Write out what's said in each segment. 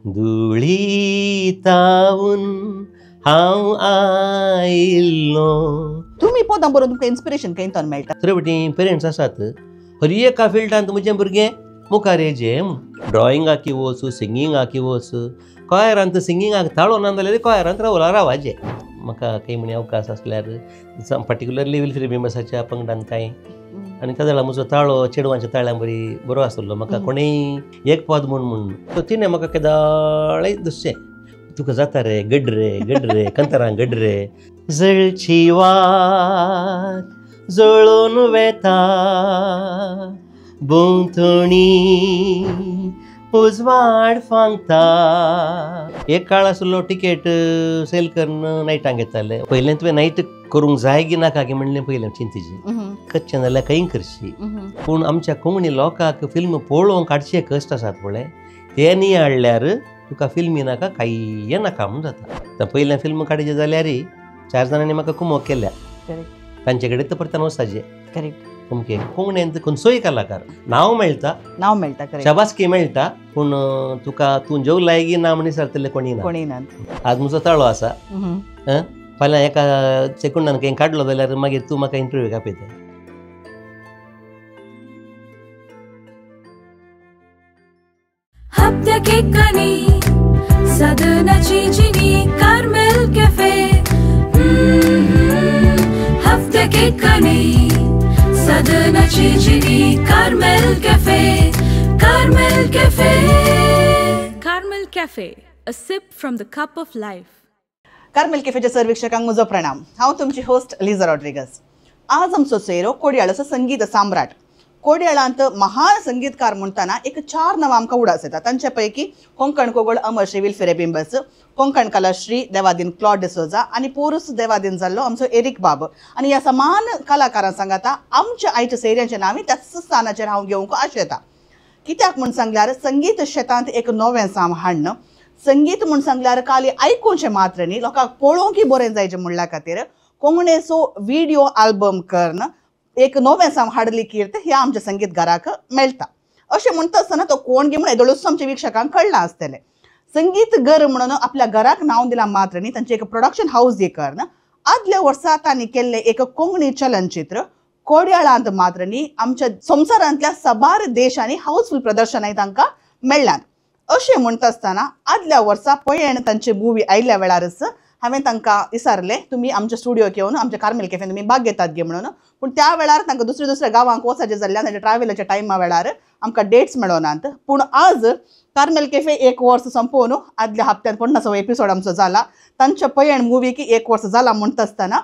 धुळीतावून हांव आयिल्लो. तुम्ही पोतां बरोवन तुमकां इन्स्पिरेशन खंयच्यान मेळटा? दुसरे वटेन पेरंट्स आसात, हर एका फिल्डांत म्हजें भुरगें मुखार येजें. ड्रॉइंगाक वच, सिंगिंगाक वच, कोयरांत सिंगिंगाक ताळो ना जाल्यार कोयरांत रावाजें. म्हाका खंय म्हणी अवकाश आसल्यार पर्टिक्युलरली विल्फ्री बिमसाच्या पंगडांत कांय, आनी त्या वेळार म्हजो ताळो चेडवांच्या ताळ्यां बरो आसलो. म्हाका कोणेय एक पद म्हूण सो तिणें म्हाका केदाळें दुसचें, तुका जाता रे, गड रे कंतरां गड रे. जळची वात जळोन वेता भोंवतणी उजवाड फांगता. एक काळ आसलो टिकेट सेल करून नायटांक घेताले. पयलें तुवें नायट करूंक जाय की नाका की म्हणलें पयलें चिंतेचें, करचें जाल्यार खंय करची. पूण आमच्या कोंकणी लोकांक फिल्म पळोवंक काडचे कश्ट आसात पळय, ते नियाळ्ळ्यार तुका फिल्मी नाका कांय नाका म्हूण जाता. पयलें फिल्म काडचें जाल्यार 4 जाणांनी म्हाका कुमक केल्या. तांचे कडेन तर परतान वचपाचें. कुमके कोंकणींत खंयचोय कलाकार नांव मेळटा, शाबासकी मेळटा, पूण तुका तूं जेवलाय की ना म्हण विचारतले कोणी ना. आज म्हजो ताळो आसा, फाल्यां एका सेकंडान खंय काडलो जाल्यार मागीर तूं म्हाका इंटरव्यूक आपयता. हप्त्या केकांनी सदनाची जिनी कार्मेल कॅफे. हप्त्या केकांनी सदनाची जिनी Carmel cafe. Carmel cafe. Carmel cafe, a sip from the cup of life. Carmel कॅफेच्या सर्वेक्षकांक म्हजो प्रणाम. हांव तुमची होस्ट लिझा रॉड्रिगस. आज आमचो सोयरो कोडयाळचो संगीत सम्राट. कोडयाळांत महान संगीतकार म्हणटना एक 4 नांवां आमकां उडास येता. तांचे पैकी कोंकण कोगोळ अमर श्री विल्फ्रे बिंबस, कोंकण कलाश्री देवादीन क्लॉड डिसोजा आनी पोरुस देवादीन जाल्लो आमचो एरिक बाब. आनी ह्या समान कलाकारां सांगाता आमच्या आयच्या सैऱ्यांच्या नांवी त्याच स्थानाचेर हांव घेवंक आशेता. कित्याक म्हूण सांगल्यार संगीत शेतांत एक नवें साम हाडणं. संगीत म्हूण सांगल्यार खाली आयकूंचें मात्र न्ही, लोकांक पळोवंकय बरें जायचें म्हणल्या खातीर कोंकणीचो व्हिडिओ आल्बम करून एक नवें साम हाडली कीर्त ह्या आमच्या संगीतकाराक मेळटा. अशें म्हणटा आसतना तो कोण गे म्हण येदोळूच आमच्या विक्षकांक कळना आसतलें. संगीत घर म्हणून आपल्या घराक नांव दिलां मात्र न्ही, तांचें एक प्रोडक्शन हाऊस करून आदल्या वर्सा तांणी केल्लें एक कोंकणी चलनचित्र कोडयाळांत मात्र न्ही आमच्या संवसारांतल्या साबार देशांनी हाऊसफुल प्रदर्शनाय तांकां मेळ्ळ्यात. अशें म्हणटा आसतना आदल्या वर्सा पयण तांची मुवी आयिल्ल्या वेळारच हांवें तांकां विचारलें तुमी आमच्या स्टुडियोक येवन आमच्या कार्मेल कॅफेन तुमी भाग घेतात गे म्हणून. पूण त्या वेळार तांकां दुसऱ्या गांवांक वचपाचें जाल्ल्यान तांच्या ट्रॅव्हलाच्या टायमा वेळार आमकां डेट्स मेळोनात. पूण आज कार्मेल कॅफे 1 वर्स संपोवन आदल्या हप्त्यात 50वो एपिसोड आमचो जाला. तांच्या पयण मुवीक 1 वर्स जाला म्हणटा आसतना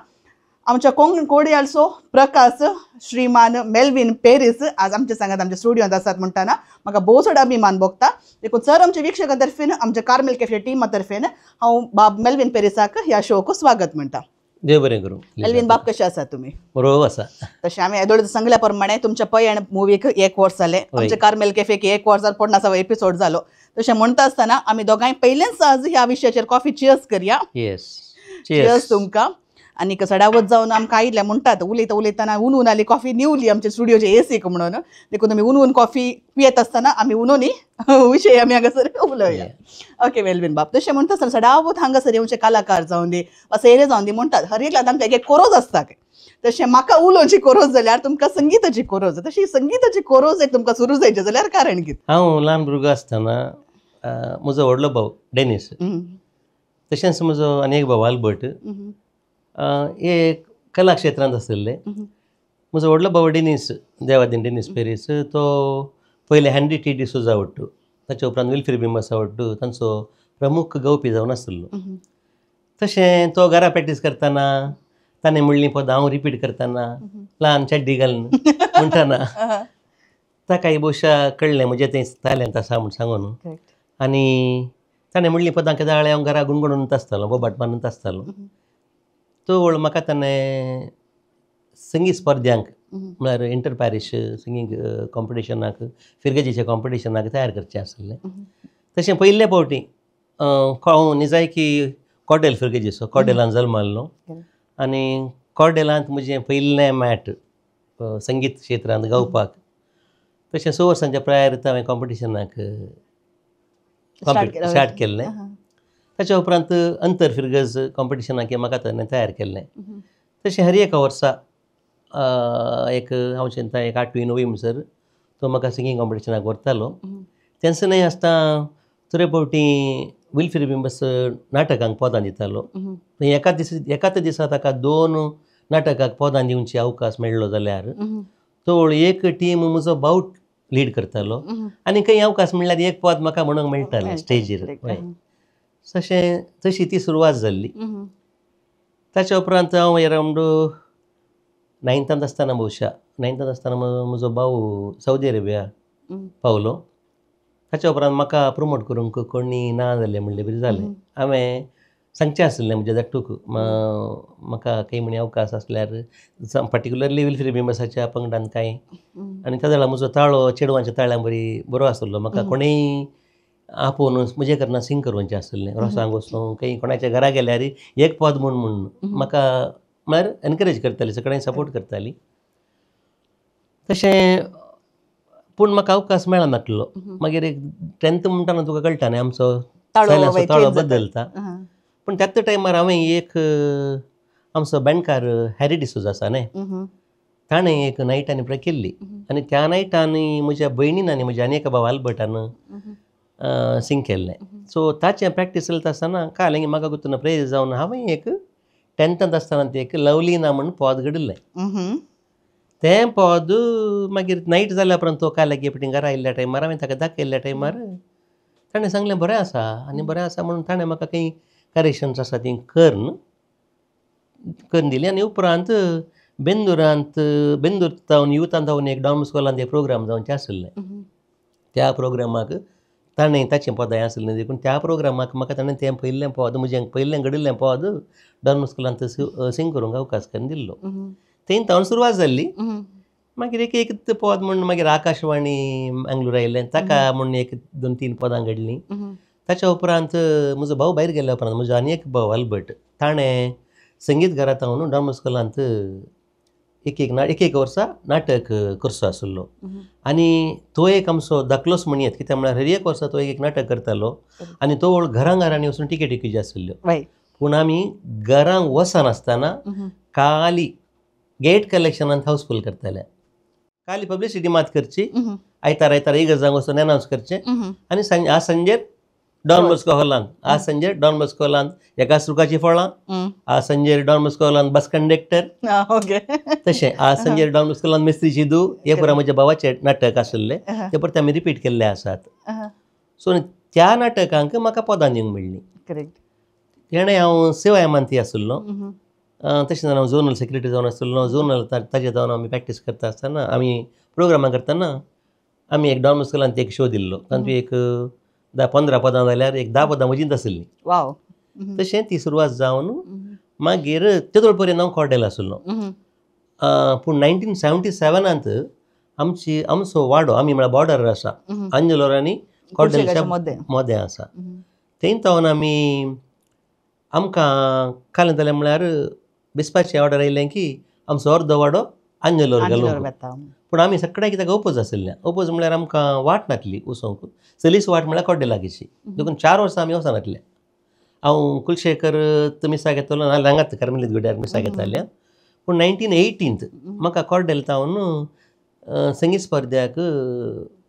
आमच्या कोडयाळचो प्रकाश श्रीमान मेल्विन पेरीस आज आमच्या सांगात आमच्या स्टुडियोंत आसात म्हणटना म्हाका भोव चड अभिमान भोगता. देखून सर आमच्या विक्षका तर्फेन आमच्या कार्मेल कॅफे टिमा तर्फेन हांव बाब मेल्विन पेरीसाक ह्या शोक स्वागत म्हणटा. देव बरें करूं. मेल्विन बाब कशें आसात तुमी? बरो आसा. तशें हांवें येदोळ सांगल्या प्रमाणे तुमच्या पयण मुवीक 1 वर्स जालें, आमच्या कार्मेल कॅफेक 1 वर्सार 50वो एपिसोड जालो. तशें म्हणटा आसतना आमी दोगांय पयलेच आज ह्या विशयाचेर कॉफी चियर्स करया. चियर्स तुमकां. आनी सडावत जावन आमकां आयिल्लें म्हणटात उलयता उलयतना उनून आली कॉफी निवली आमच्या स्टुडियोच्या एसीक म्हणून. देखून आमी उनून कॉफी पियेत आसतना आमी उनोनी विशय आमी हांगासर उलया. ओके मेल्विन बाब, तशें म्हणटा आसतना सडावत हांगासर येवचे कलाकार जावन दी वा सेरे जावन दी म्हणटात हर एकल्या तांकां एक कोरोज आसता. तशें म्हाका उलोवची कोरोज जाल्यार तुमकां संगीताची कोरोज, तशी संगीताची कोरोज एक तुमकां सुरू जायची जाल्यार कारण कितें? हांव ल्हान भुरगो आसतना म्हजो व्हडलो भाव डेनीस, तशेंच म्हजो आनी एक भाव आल्बर्ट एक कला क्षेत्रांत आसले. म्हजो व्हडलो भाव डेनीस देवादीन डेनीस पेरीस, तो पयले हॅन्डी टी डिसोजा आवडटो, ताचे उपरांत विल्फ्री बिंबस आवडटो, तांचो प्रमुख गावपी जावन आसलो. तशें तो घरा प्रॅक्टीस करतना ताणें म्हणलीं पदां हांव रिपीट करतना ल्हान चड्डी घालून म्हणटना ताका बहुशा कळ्ळें म्हजें तें टॅलंट आसा म्हूण सांगून. आनी ताणें म्हणलीं पदां केदाळे हांव घरा गुणगुणून आसतालो, बोबाट मारून आसतालो. तो वळ म्हाका ताणें संगीत स्पर्ध्यांक म्हळ्यार इंटर पॅरीश सिंगींग कॉम्पिटिशनाक, फिरगेजीच्या कॉम्पिटिशनाक तयार करचें आसलें. तशें पयले फावटी हांव निजायकी कॉर्डेल फिरगेजीचो कॉर्डेलांत जल्मलो आनी कॉर्डेलांत म्हजें पयलें मॅट संगीत क्षेत्रांत गावपाक. तशें 6 वर्सांच्या प्रायर हांवें कॉम्पिटिशनाक स्टार्ट केल्लें. ताच्या उपरांत अंतर फिरगज कॉम्पिटिशनाक म्हाका तयार केल्लें. तशें हर एका वर्सा एक हांव चिंता एक 8वी-9वी म्हणसर तो म्हाका सिंगींग कॉम्पिटिशनाक व्हरतालो. तेन्सनय आसता तरे फावटी विल्फिर बिंबस नाटकांक पदां दितालो. एकाच दिसा ताका 2 नाटकाक पदां दिवची अवकाश मेळ्ळो जाल्यार तो एक टीम म्हजो भाव लीड करतालो आनी खंय अवकाश म्हणल्यार एक पद म्हाका म्हणूंक मेळटालें स्टेजीर. तशी ती सुरवात जाल्ली. ताच्या उपरांत हांव अरावंड 9थांत आसतना म्हजो भाव सौदी अरेबिया पावलो. ताच्या उपरांत म्हाका प्रमोट करूंक कोणी ना जालें म्हणलें बरी जालें. हांवें सांगचें आसलें म्हणजे धाकटूक म्हाका खंय म्हणी अवकाश आसल्यार पर्टिक्युलरली विल्फिर बिंबसाच्या पंगडांत कांय आनी त्या वेळार म्हजो ताळो चेडवांच्या ताळ्यां बरो आसलो. म्हाका कोणेय आपोवन म्हजे कारणान सिंग करपाचें आसलें. रोसांक वचूंक खंय कोणाच्या घरा गेल्यार एक पद म्हणून म्हाका म्हळ्यार एनकरेज करताली, सगळ्यांनी सपोर्ट करताली. तशें पूण म्हाका अवकाश मेळनासलो. मागीर एक 10th म्हणटाना तुका कळटा न्ही आमचो ताळो बदलता. पूण त्याच टायमार हांवें एक आमचो बँडकार हॅरी डिसूजा आसा न्ही ताणें एक नायटांनी प्रे केल्ली आनी त्या नायटांनी म्हज्या भयणीन आनी म्हज्या आनी एका भाव आल्बर्टान सिंग केल्लें. सो ताचें प्रॅक्टीस चलता आसतना काय जालें की म्हाका गुतून प्रेज जावन हांवें एक 10थांत आसतना एक लवलीना म्हणून पद घडयल्लें. तें पद मागीर नायट जाल्या उपरांत तो काय लागी फाटीं घरा आयिल्ल्या टायमार हांवें ताका दाखयल्ल्या टायमार ताणें सांगलें बरें आसा आनी बरें आसा म्हणून ताणें म्हाका खंय करेक्शन्स आसा ती करून दिली. आनी उपरांत बेंदूर जावन युथांत जावन एक डॉन स्कॉलांत एक प्रोग्राम जावचें आसलें. त्या प्रोग्रामाक ताणें ताचें पदां आसलें देखून त्या प्रोग्रामाक म्हाका ताणें तें पयल्लें पद म्हजें पयल्लें घडिल्लें पद डॉन स्कॉलांत सिंग करूंक अवकाश करून दिल्लो. थंय तावन सुरवात जाल्ली. मागीर एक पद म्हणून मागीर आकाशवाणी मँगलोर आयिल्लें ताका म्हणून एक 2-3 पदां घडलीं. ताच्या उपरांत म्हजो भाव भायर गेल्या उपरांत म्हजो आनी एक भाव आल्बर्ट ताणें संगीत घरांत हांव डॉन स्कॉलांत एक वर्सा नाटक करचो आसलो. आनी तो एक आमचो धाकलोच म्हणयत कित्याक म्हळ्यार हर एक वर्सा तो एक नाटक करतालो आनी तो घरांनी वचून टिकेटी आसल्यो. पूण आमी घरांक वचनासतना काली गेट कलेक्शनांत हावसफूल करताले. काली पब्लिसिटी मात करची, आयतार एक गजांक वचून एनावन्स करचें आनी आज संजेर डॉन बॉस्को हॉलांत आज संजेर डॉन बॉस्को हॉलांत एका सुकाची फळां, आज संजेर डॉन बॉस्को हॉलांत बस कंडक्टर, तशें आज संजेर डॉन बॉस्को हॉलांत मेस्त्रीची धू हे पुरा म्हज्या भावाचें नाटक आसलें ते परत आमी रिपीट केल्ले आसात. सो त्या नाटकांक म्हाका पदां दिवंक मेळ्ळीं. तेणें हांव सेवा एमांती आसलो. तशें जावन हांव झोनल सेक्रेटरी जावन आसलो. झोनल ताजे जावन आमी प्रॅक्टीस करता आसतना आमी प्रोग्रामां करतना आमी एक डॉन बॉस्को हॉलांत एक शो दिल्लो. तातूंत एक 10-15 पदां जाल्यार एक 10 पदां म्हजींच आसलीं. तशें ती सुरवात जावन मागीर तेदोळ पर्यंत हांव कॉर्डेल आसलो. पूण 1977 आमचो वाडो आमी म्हळ्यार बॉर्डर आसा आंजलोर आनी कॉर्डेलच्या मोद्या आसा. थंय तावन आमकां कालें जालें म्हळ्यार बेसपाचें ऑर्डर आयलें की आमचो अर्दो वाडो आंजलोर घालूंक. पूण आमी सगळ्याक कित्याक ओपोज आसलें. ओपोज म्हळ्यार आमकां वाट नासली वचोंक. चलीच वाट म्हळ्यार कॉड्डे लागीची. देखून 4 वर्सां आमी वचनासले. हांव कुलशेखर मिसा घेतलो नाल्यार हांगाच कार्मेलीत गुड्यार मिसा घेताले. पूण 1980 म्हाका कॉर्डेल तावन संगीत स्पर्ध्याक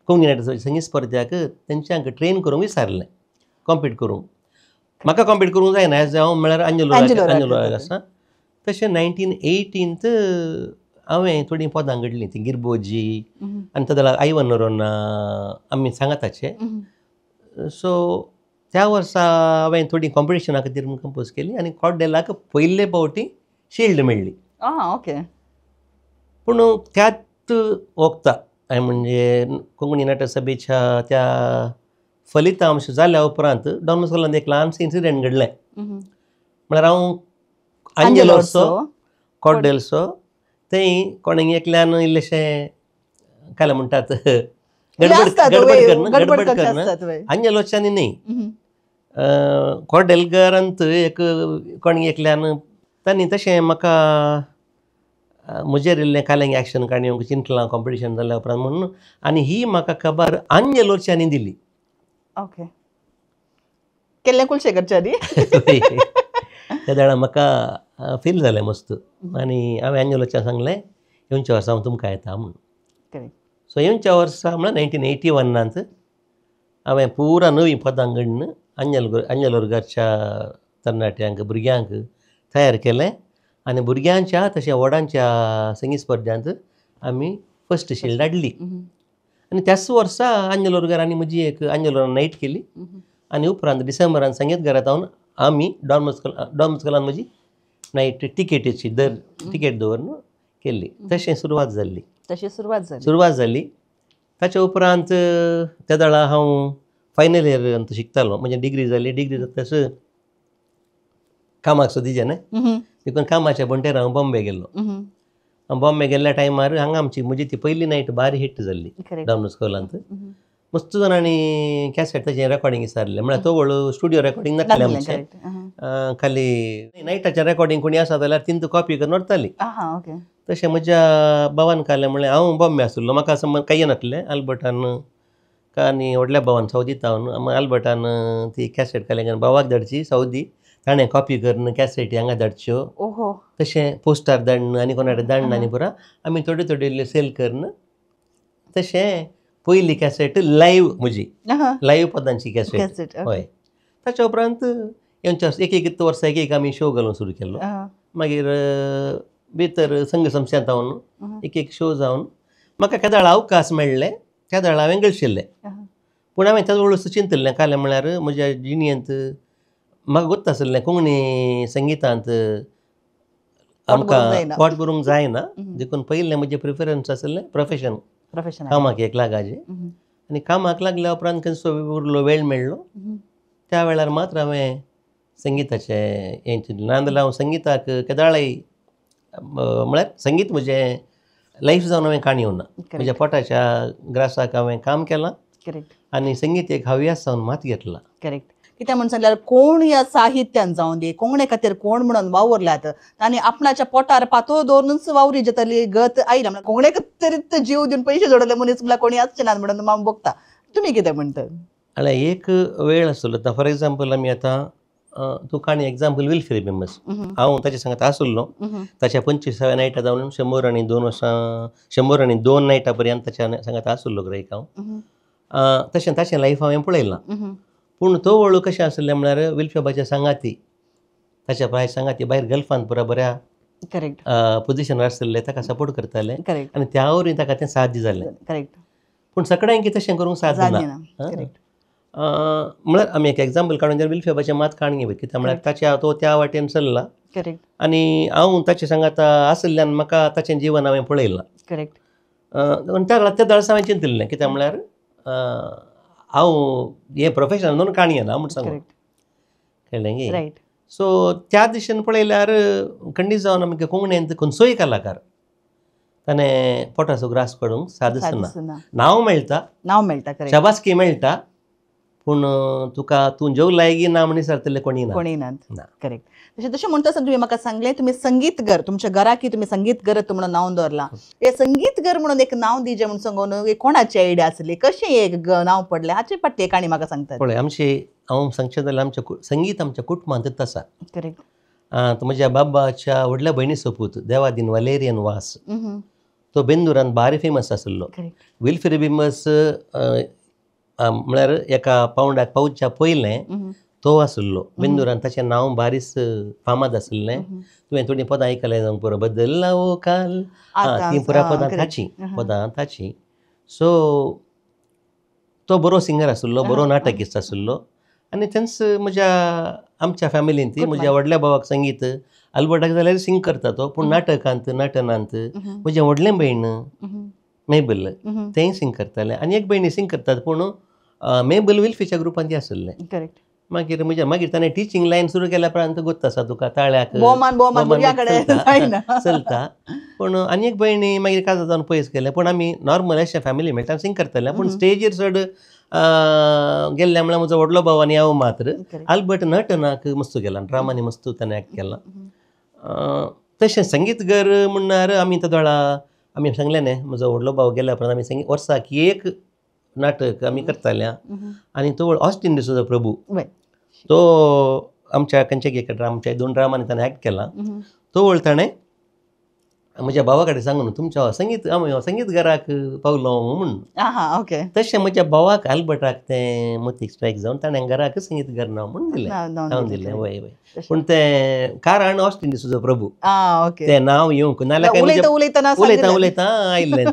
कोंकणी नाटक संगीत स्पर्ध्याक तेंच्यांक ट्रेन करूंक विचारलें कॉम्पीट करूंक. म्हाका कॉम्पीट करूंक जायना एज हांव म्हळ्यार आंजलोराक आसा. तशें 1980 हांवें थोडीं पदां घडलीं ती गिरबोजी आनी ताका आयवन नोरोना आमी सांगाताचे. सो त्या वर्सा हांवें थोडीं कॉम्पिटिशना खातीर कंपोज केली आनी कॉर्डेलाक पयले फावटी शिल्ड मेळ्ळी. पूण त्याच वखदां म्हणजे कोंकणी नाटक सभेच्या त्या फलितांश जाल्या उपरांत डॉन बॉस्को हॉलांत एक ल्हानशें इन्सिडेंट घडलें. म्हळ्यार हांव आंजलोरचो कॉर्डेलचो थंय कोणें एकल्यान इल्लेशें काय म्हणटात गडबड करना आंजलोरच्यानी न्ही कॉर्डेलगरांत एक कोणें एकल्यान तांणी तशें म्हाका म्हजेर इल्लें काल्यांक एक्शन काडूंक चिंतलां कॉम्पिटिशन जाल्या उपरांत म्हणून आनी ही म्हाका खबर आंजलोरच्यांनी दिली. केल्लें कुलशेखरच्या आदी त्या वेळा म्हाका फील जालें मस्त आनी हांवें आंजलोच्या सांगलें येवच्या वर्सा हांव तुमकां येता म्हणून. करेक्ट. सो येवच्या वर्सा म्हळ्यार 1981 हांवें पुरा नवीं पदां घडून आंजलोरगारच्या तरणाट्यांक भुरग्यांक तयार केलें आनी भुरग्यांच्या तशें व्हडांच्या संगीत स्पर्धांत आमी फस्ट शील्ड हाडली. आनी त्याच वर्सा आंजलोरगारांनी म्हजी एक आंजलोरान नायट केली आनी उपरांत डिसेंबरान संगीत घरांत जावन आमी डॉन मुस्कलान म्हजी नायट टिकेटीची टिकेट दवरून केल्ली. तशें सुरवात जाल्ली. तशी सुरवात जाली. ताच्या उपरांत त्या वेळा हांव फायनल इयर शिकतालो. म्हणजे डिग्री जाली. डिग्री जातस कामाक सुद्दां न्हय देखून कामाच्या बंटेर हांव बॉम्बे गेल्लो. बॉम्बे गेल्ल्या टायमार हांगा आमची म्हजी ती पयली नायट बारी हिट जाल्ली डॉन मुस्कलांत. मस्त जाणांनी कॅसेट ताचें रेकॉर्डिंग विचारलें. म्हळ्यार तो व्हडलो स्टुडियो रेकॉर्डिंग नासलें आमचें. खाली नायटाचें रेकॉर्डिंग कोणी आसा जाल्यार तिंतू कॉपी करून व्हरताली. तशें म्हज्या भावान काडलें. म्हणलें हांव बॉम्बे आसलो म्हाका संबंद काही नासलें. आल्बर्टान आनी व्हडल्या भावान सावदी तावन आल्बर्टान ती कॅसेट काडलें भावाक धाडची सावदी. ताणें कॉपी करून कॅसेटी हांगा धाडच्यो. तशें पोस्टार धाडन आनी कोणा कडेन धाडन आनी पुरा आमी थोड्यो थोड्यो सेल करून तशें पयली कॅसेट लायव्ह म्हजी लायव्ह पदांची कॅसेट. हय. ताच्या उपरांत एक वर्सा एक आमी शो घालूंक सुरू केल्लो. मागीर भितर संघ संस्थांत जावन एक शो जावन म्हाका केदाळ अवकाश मेळ्ळे. त्या वेळा हांवें गळशिल्लें. पूण हांवें त्याच वेळेस चिंतलें कालें म्हळ्यार म्हज्या जिणेंत म्हाका गोत आसलें कोंकणी संगीतांत आमकां पोट भरूंक जायना. देखून पयलें म्हजें प्रिफरन्स आसलें प्रोफेशन कामाक एक लागाचें. आनी कामाक लागल्या उपरांत खंयचो उरलो वेळ मेळ्ळो त्या वेळार मात्र हांवें संगीताचें हें चिंतलें. नाजाल्यार हांव संगीताक केदाळय म्हळ्यार संगीत म्हजें लायफ जावन हांवें काणयो ना. म्हज्या पोटाच्या ग्रासाक हांवें काम केलां आनी संगीत एक हव्यास जावन मात घेतला. करेक्ट. कित्याक म्हणून सांगल्यार कोण ह्या साहित्यान जावन दी कोंकणे खातीर कोण म्हणून वावरल्यात आनी आपणाच्या पोटार पातळ दवरूनच वावरी जाताली गत आयला. म्हणल्यार कोंकणे खातीर जीव दिवन पयशे जोडले मनीस म्हणल्यार कोणी आसचे नात म्हणून हांव बघता. तुमी कितें म्हणटा? जाल्यार एक वेळ आसलो. आतां फॉर एग्जाम्पल आमी आतां तूं काणी एग्जाम्पल विल्फ्री फेमस हांव ताच्या सांगात आसलो. ताच्या 25व्या नायटा जावन 102 वर्सां 102 नायटा पर्यंत ताच्या सांगात आसलो ग्राहीक हांव. तशें ताचें लायफ हांवें पळयलां. पूण तो वळू कशें आसलें म्हळ्यार विल्फ्रेबाच्या सांगाती ताच्या प्राय सांगाती भायर गल्फांत पुरा बऱ्या पोजिशनार आसले ताका सपोर्ट करताले आनी त्या वरवीं ताका तें साध्य जालें. पूण सगळ्यांक तशें करूंक साध्य ना. म्हळ्यार आमी एक एग्जाम्पल काडून जाल्यार विल्फ्रेबाचें मात काणये वय. कित्याक म्हळ्यार ताच्या तो त्या वाटेन चल्ला आनी हांव ताचे सांगात आसल्यान म्हाका ताचें जिवन हांवें पळयलां. त्या दळसा हांवें चिंतलें कित्याक म्हळ्यार हांव हें प्रोफेशनल न्हू काणये ना म्हूण सांगून कळ्ळें गे. सो त्या दिशेन पळयल्यार खंडीत जावन आमकां कोंकणींत खंयचोय कलाकार ताणें पोटाचो ग्रास काडूंक सादसना. नांव मेळटा शाबासकी मेळटा पूण तुका तूं जेव लायकी ना म्हणून विचारतले कोणी ना. करेक्ट. तशें म्हणटा आसतना तुमी म्हाका सांगलें तुमी संगीत घर तुमच्या घराक तुमी संगीत घर म्हणून नांव दवरलां. हे संगीत घर म्हणून एक नांव दिजें म्हणून सांगून कोणाची आयडिया आसली कशें एक नांव पडलें हाचे पट्टी काणी म्हाका सांगता. पळय हांव सांगचें जाल्यार आमच्या संगीत आमच्या कुटुंबांत आसा. करेक्ट. म्हज्या बाबाच्या व्हडल्या भयणी सपूत देवादीन वलेरियन वास तो बेंदुरान बारी फेमस आसलो. विल्फ्री फेमस म्हळ्यार एका पावंडाक पावच्या पयलें तो आसलो बेंदुरान. ताचें नांव बारीच फामाद आसलें. तुवें थोडीं पदां आयकलें जावं पुरो बदल्ला ओ काल तीं पुरा पदां ताची. सो तो बरो सिंगर आसलो बरो नाटकिस्ट आसलो आनी थंयच आमच्या फॅमिलींत म्हज्या व्हडल्या भावाक संगीत आल्बर्टाक जाल्यार सिंग करता तो पूण नाटकांत नाटनांत म्हजें व्हडलें भयण मेबल तेंय सिंग करतालें आनी एक भयणी सिंग करतात पूण मेबल विल्फीच्या ग्रुपांत आसलें. मागीर ताणें टिचींग लायन सुरू केल्या उपरांत गोत आसा तुका ताळ्याक चलता. पूण आनी एक भयणी मागीर काजा जावन पयस केलें. पूण आमी नॉर्मल अशें फॅमिली मेळटा सिंग करताले. पूण स्टेजीर चड गेल्ल्या म्हळ्यार म्हजो व्हडलो भाव आनी हांव मात्र आल्बर्ट नटनाक मस्त गेला ड्रामांनी मस्त ताणें एक्ट केलां. तशें संगीत घर म्हणल्यार आमी त्या वेळा आमी सांगलें न्ही म्हजो व्हडलो भाव गेल्या उपरांत आमी संगीत वर्साक एक नाटक आमी करताले. आनी तो ऑस्टीन डिसोजा प्रभू तो आमच्या खंयच्या एका आमच्या 2 ड्रामांनी ताणें ॲक्ट केला. तो वळ ताणें म्हज्या भावा कडेन सांगून तुमच्या संगीतकाराक पावलो म्हणून. ओके. तशें म्हज्या भावाक आल्बर्टाक तें मतीक स्ट्रायक जावन ताणें घराक संगीतकार नांव म्हणून दिलें. नांव दिलें. वय पूण तें कारण ऑस्ट इंडियसूचो प्रभू ओके. तें नाव येवंक नाल्यार उलयता आयिल्लें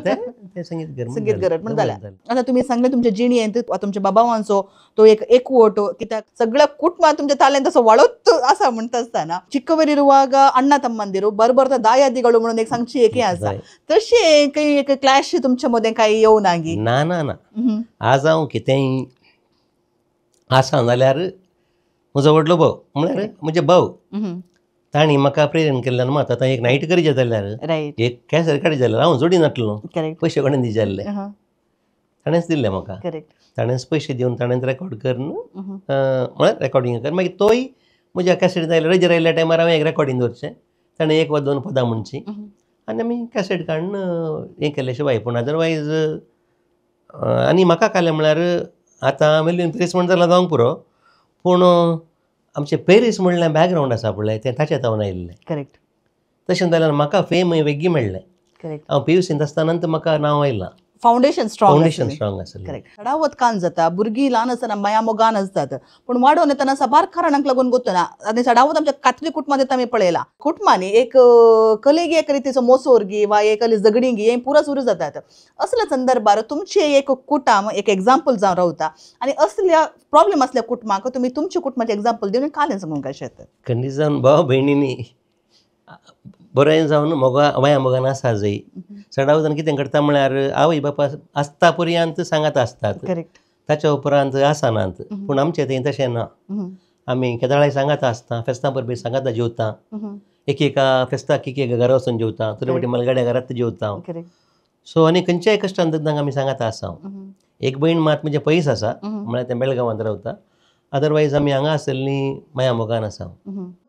तें संगीतकार म्हणून जालें. आतां तुमी सांगलें तुमच्या जिणेंत तुमच्या बाबावांचो तो एक एकवट, कित्याक सगळ्या कुटुंबात तुमच्या ताल्यांत तसो वाडत आसा म्हणटा आसतना ಚಿಕ್ಕವರಿರುವಾಗ ಅಣ್ಣ ತಮ್ಮಂದಿರು ಬರ್ಬರ್ತಾ ದಾಯಾದಿಗಳು म्हणून एक सांगची एक आसा. तशें काही एक क्लॅश तुमच्या मदें काही येवं नागी? ना ना ना. आज हांव कितेंय आसा जाल्यार म्हजो व्हडलो भाव म्हळ्यार म्हजे भाव तांणी म्हाका प्रेरण केल्ल्यान मात आतां एक नायट करीत जाल्यार एक कॅसेट काडी जाल्यार हांव जोडी नाटलो. पयशे कोणें दिजाल्ले ताणेंच दिल्ले म्हाका. ताणेंच पयशे दिवन ताणेंच रेकॉर्ड कर म्हळ्यार रेकॉर्डिंग कर. मागीर तोय म्हज्या कॅसेट जाय रजर आयल्या टायमार हांवें एक रेकॉर्डिंग दवरचें. ताणें 1 वा 2 पदां म्हणची आनी आमी कॅसेट काडून हें केलें शिवाय. पूण अदरवायज आनी म्हाका कालें म्हळ्यार आतां मेल्यून पॅरीस म्हण जाल्यार जावंक पुरो, पूण आमचें पॅरीस म्हणलें बॅकग्रावंड आसा पळय तें ताचें तावन आयिल्लें. करेक्ट. तशें जाल्यार म्हाका फेम वेगळी मेळ्ळें. हांव PUCंत आसतानाच म्हाका नांव आयलां. फाउंडेशन स्ट्रॉंग आसलें. करेक्ट. चडावत कान जाता, भुरगीं ल्हान आसतना माया मोगान आसतात, पूण वाडोवन येतना साबार कारणांक लागून गुंतना. आनी चडावत आमच्या कातरी कुटुंबांत येता आमी पळयलां. कुटुंबांनी एक कलेगी एक रितीचो मोसोरगी वा एक झगडींगी हें पुरो सुरू जातात. असल्या संदर्भार तुमचे एक कुटुंब एक एग्जाम्पल जावन रावता आनी असल्या प्रॉब्लेम असल्या कुटुंबाक तुमी तुमच्या कुटुंबाचें एग्जाम्पल दिवन कालें सांगूंक कशें येता? खंडी जावन भाव भयणींनी बरें जावन माया मोगान आसा जंय चडाव जावन कितें करता म्हळ्यार आवय बापा आसता पर्यंत सांगात आसतात. करेक्ट. ताच्या उपरांत आसनात. पूण आमचें थंय तशें ना. आमी केदाळाय सांगात आसता, फेस्तां परबी सांगात जेवता, एकेका फेस्ताक एकेका घरा वचून जेवता, तुरे फावटी मलगड्या घरांत जेवता. सो आनी खंयच्याय कश्टान धंद्याक आमी सांगात आसा. एक भयण मात म्हणजे पयस आसा म्हळ्यार तें बेळगांवांत रावता. अदरवायज आमी हांगा आसली माया मोगान आसा.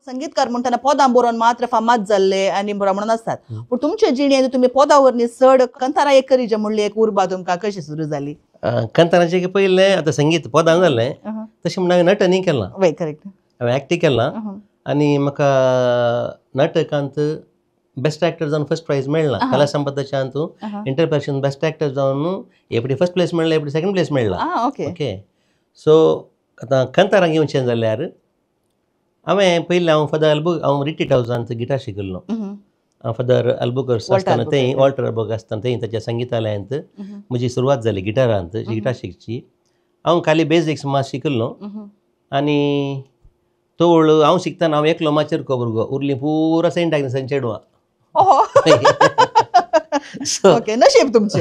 संगीतकार म्हणटना पदां बरोवन मात्र फामाद जाल्ले आनी म्हणून आसतात, पूण तुमच्या जिणेंत तुमी पदां वरवीं चड कंतारा एक करी जे म्हणली एक उर्बा तुमकां कशी सुरू जाली? कंताराचें पयलें आतां संगीत पदां जालें तशें म्हण हांवें नटनी केलां. करेक्ट. हांवें एक्टींग केलां आनी म्हाका नाटकांत बेस्ट एक्टर जावन फर्स्ट प्रायज मेळ्ळां. कला संपदाच्या हातूंत इंटरप्रेशन बेस्ट एक्टर जावन एपडी फर्स्ट प्लेस मेळ्ळा, एपडी सेकंड प्लेस मेळ्ळा. ओके. सो आतां कंतारांक येवचें जाल्यार हांवें पयलीं हांव फादर हांव रिट्रीट हावजांत गिटार शिकल्लो. फादर अल्बुकर्स आसतना थंय वॉल्टर अल्बुकर्स आसतना थंय ताच्या संगीतालयांत म्हजी सुरवात जाली गिटारांत गिटार शिकची. हांव खाली बेजिक्स मात शिकल्लो आनी तो वळू हांव शिकतना हांव एकलो माचेर भुरगो उरलीं पुरो सेंट आग्नेसाचीं चेडवां. ओके. नशीब तुमचें.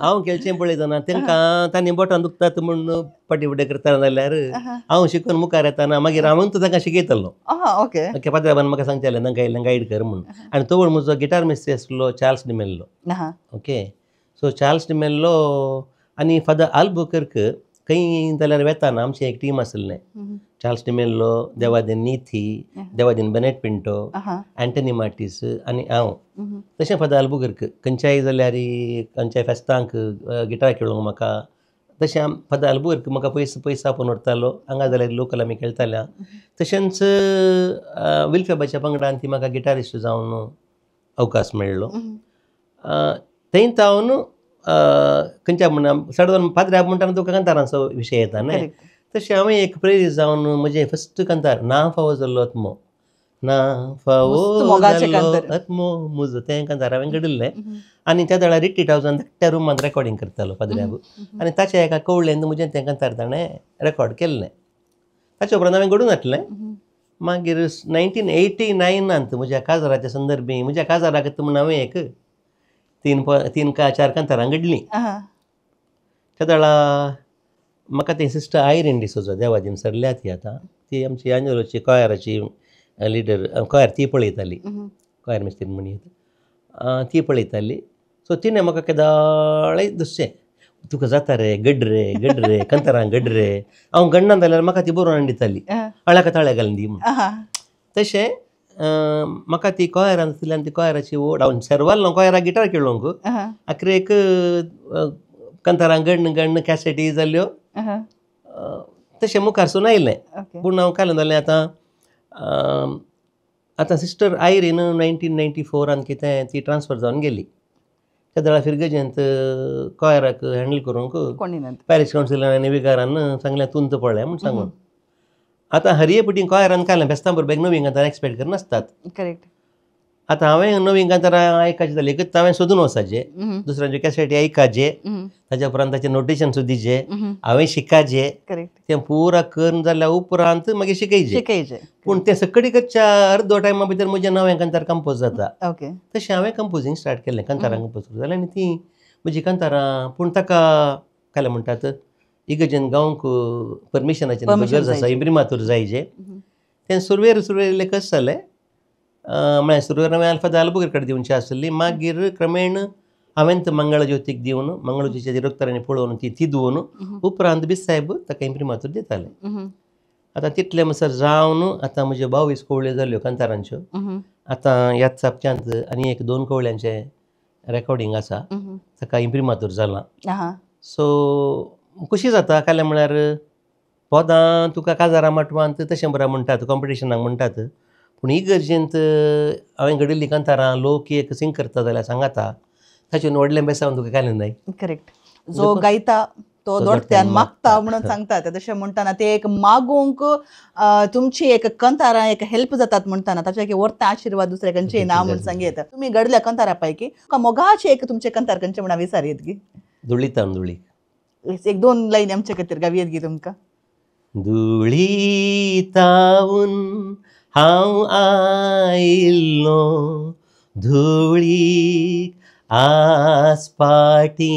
हांव केलचें पळयतना तांकां तांणी बोटां दुखतात म्हूण फाटी फुडें करता जाल्यार हांव शिकून मुखार येताना मागीर हांवूच तांकां शिकयतालो. ओके. पाद्राबान म्हाका सांगतालें तांकां इल्लें गायड कर म्हणून. आनी तो वळ म्हजो गिटार मिस्त्री आसलो Charles D'Mello. Okay. So Charles D'Mello आनी फादर अल्बुकर्क खंय जाल्यार वेताना आमचें एक टीम आसलें. Charles D'Mello, Devadin Neethi, Devadin Bennett Pinto, Antony Martis आनी हांव. तशें फादर अल्बुकर्क खंयच्याय जाल्यार खंयच्याय फेस्तांक गिटार खेळोंक म्हाका तशें फादर अल्बुकर्क म्हाका पयस आपोवन व्हरतालो. हांगा जाल्यार लोकल आमी खेळटाल्या. तशेंच विल्फेबाच्या पंगडान ती म्हाका गिटारिस्ट जावन अवकाश मेळ्ळो. थंय हांव खंयच्या म्हणून चड पाद्र्या म्हणटाना तुका कंतारांचो विशय येता न्हय. तशें हांवें एक प्रेरीत जावन म्हजें फस्ट कंतार ना फावो जाल्लो आत्मो ना फावो जाल्लो आत्मो मुजो तें कंतार हांवें घडिल्लें. आनी त्या वेळार रिट्रीट हावजान धाकट्या रुमान रेकॉर्डिंग करतालो पाद्र्याक. आनी ताच्या एका कवळेंत म्हजें तें कंतार ताणें रेकॉर्ड केल्लें. ताच्या उपरांत हांवें घडून हाडलें. मागीर 1989 म्हज्या काजाराच्या संदर्भी म्हज्या काजाराक म्हूण हांवें एक 3 का 4 कंतारां घडलीं. त्या वेळार म्हाका ती सिस्टर आयरीन डिसोजा देवादीन सरल्या ती आतां ती आमची आंजलोची कॉयराची लिडर कॉयर ती पळयताली. कॉयर मिस्त्री म्हणून ती पळयताली. सो तिणें म्हाका केदाळय दुसचें तुका जाता रे गड रे कंतारां गड रे. हांव गडना जाल्यार म्हाका ती बरोवन हाडून दिताली. आळ्याक ताळे घालून दी म्हणून. तशें म्हाका ती कॉयरान आसली ती कॉयराची ओड हांव सेरवालो कॉयराक गिटार खेळोंक. आखरेक कंतारां गडन कॅसेटी जाल्यो. तशें मुखार सून आयलें. ओके. पूण हांव काय जालें आतां सिस्टर आयरीन 1994 कितें ती ट्रान्सफर जावन गेली. त्या दळा फिरगजेंत कॉयराक हँडल करूंक कोणी नंतर पॅरिस कावन्सिलान आनी विकारान सांगलें तुंत पळय म्हूण सांगून. आतां हरये पटी कॉयरान कायलें बेस्तां बरोबर नवीन कांतार एक्सपेक्ट करनासतात. करेक्ट. आतां हांवें नवीन कांतारां आयकाचें जालें हांवें सोदून वचाचें, दुसऱ्यांचे कॅसेटी आयकाचें, ताच्या उपरांत ताचें नोटेशन सुद्दिचें, हांवें शिकाचें, करेक्ट. तें पुरा करून जाल्या उपरांत मागीर शिकयचें. शिकयचे. पूण तें सकडीकच्या अर्दो टायमा भितर म्हजें नवें कांतार कंपोज जाता. ओके. तशें हांवें कंपोजींग स्टार्ट केलें, कांतारां कंपोज करूं जालें आनी ती म्हजी कांतारां. पूण ताका काय म्हणटात इगर्जेन गावंक परमिशनाचें गरज आसा, इम्प्रिमातूर जायचें. तें सुरवेर इल्लें कशें जालें, म्हळ्यार सुरवेर हांवें अल्फा आल्बुकेर कडेन दिवची आसली. मागीर क्रमेण हांवें मंगळ ज्योतीक दिवन मंगळ ज्योतीच्या डिरेक्टरांनी पळोवन ती दिवन उपरांत बी साहेब ताका इम्प्रिमातूर दिताले. आतां तितलें म्हणसर जावन आतां म्हज्यो 22 कवळ्यो जाल्यो कांतारांच्यो. आतां ह्याच सप्त्यांत आनी एक 2 कवळ्यांचें रेकॉर्डिंग आसा, ताका इम्प्रिमातूर जालां. सो कशी जाता काय म्हळ्यार पदां तुका काजारां माटवांत तशें बरें म्हणटात, कॉम्पिटिशनाक म्हणटात. पूण इगर्जेंत हांवें घडयल्लीं कांतारां लोक एक सिंग करता जाल्यार सांगाता, ताचेर व्हडलें बेसांव तुका काय नाही. करेक्ट. जो गायता तो दोडत्यान मागता म्हणून सांगतात. तशें म्हणटाना ते एक मागूंक तुमची एक कंतारां एक हेल्प जातात म्हणटाना ताचे एक व्हरता आशिर्वाद दुसऱ्याचे ना म्हणून सांगेत. तुमी घडल्या कंतारा पैकी मोगाचे एक तुमचे कंतार खंयचे म्हणून विचारीत गी? धुळीतावन धुळी. एक 2 लाईन आमचे खातीर गावयेत गी तुमकां? धुळीतावन हांव आयिल्लो धुळीक आसपाटी.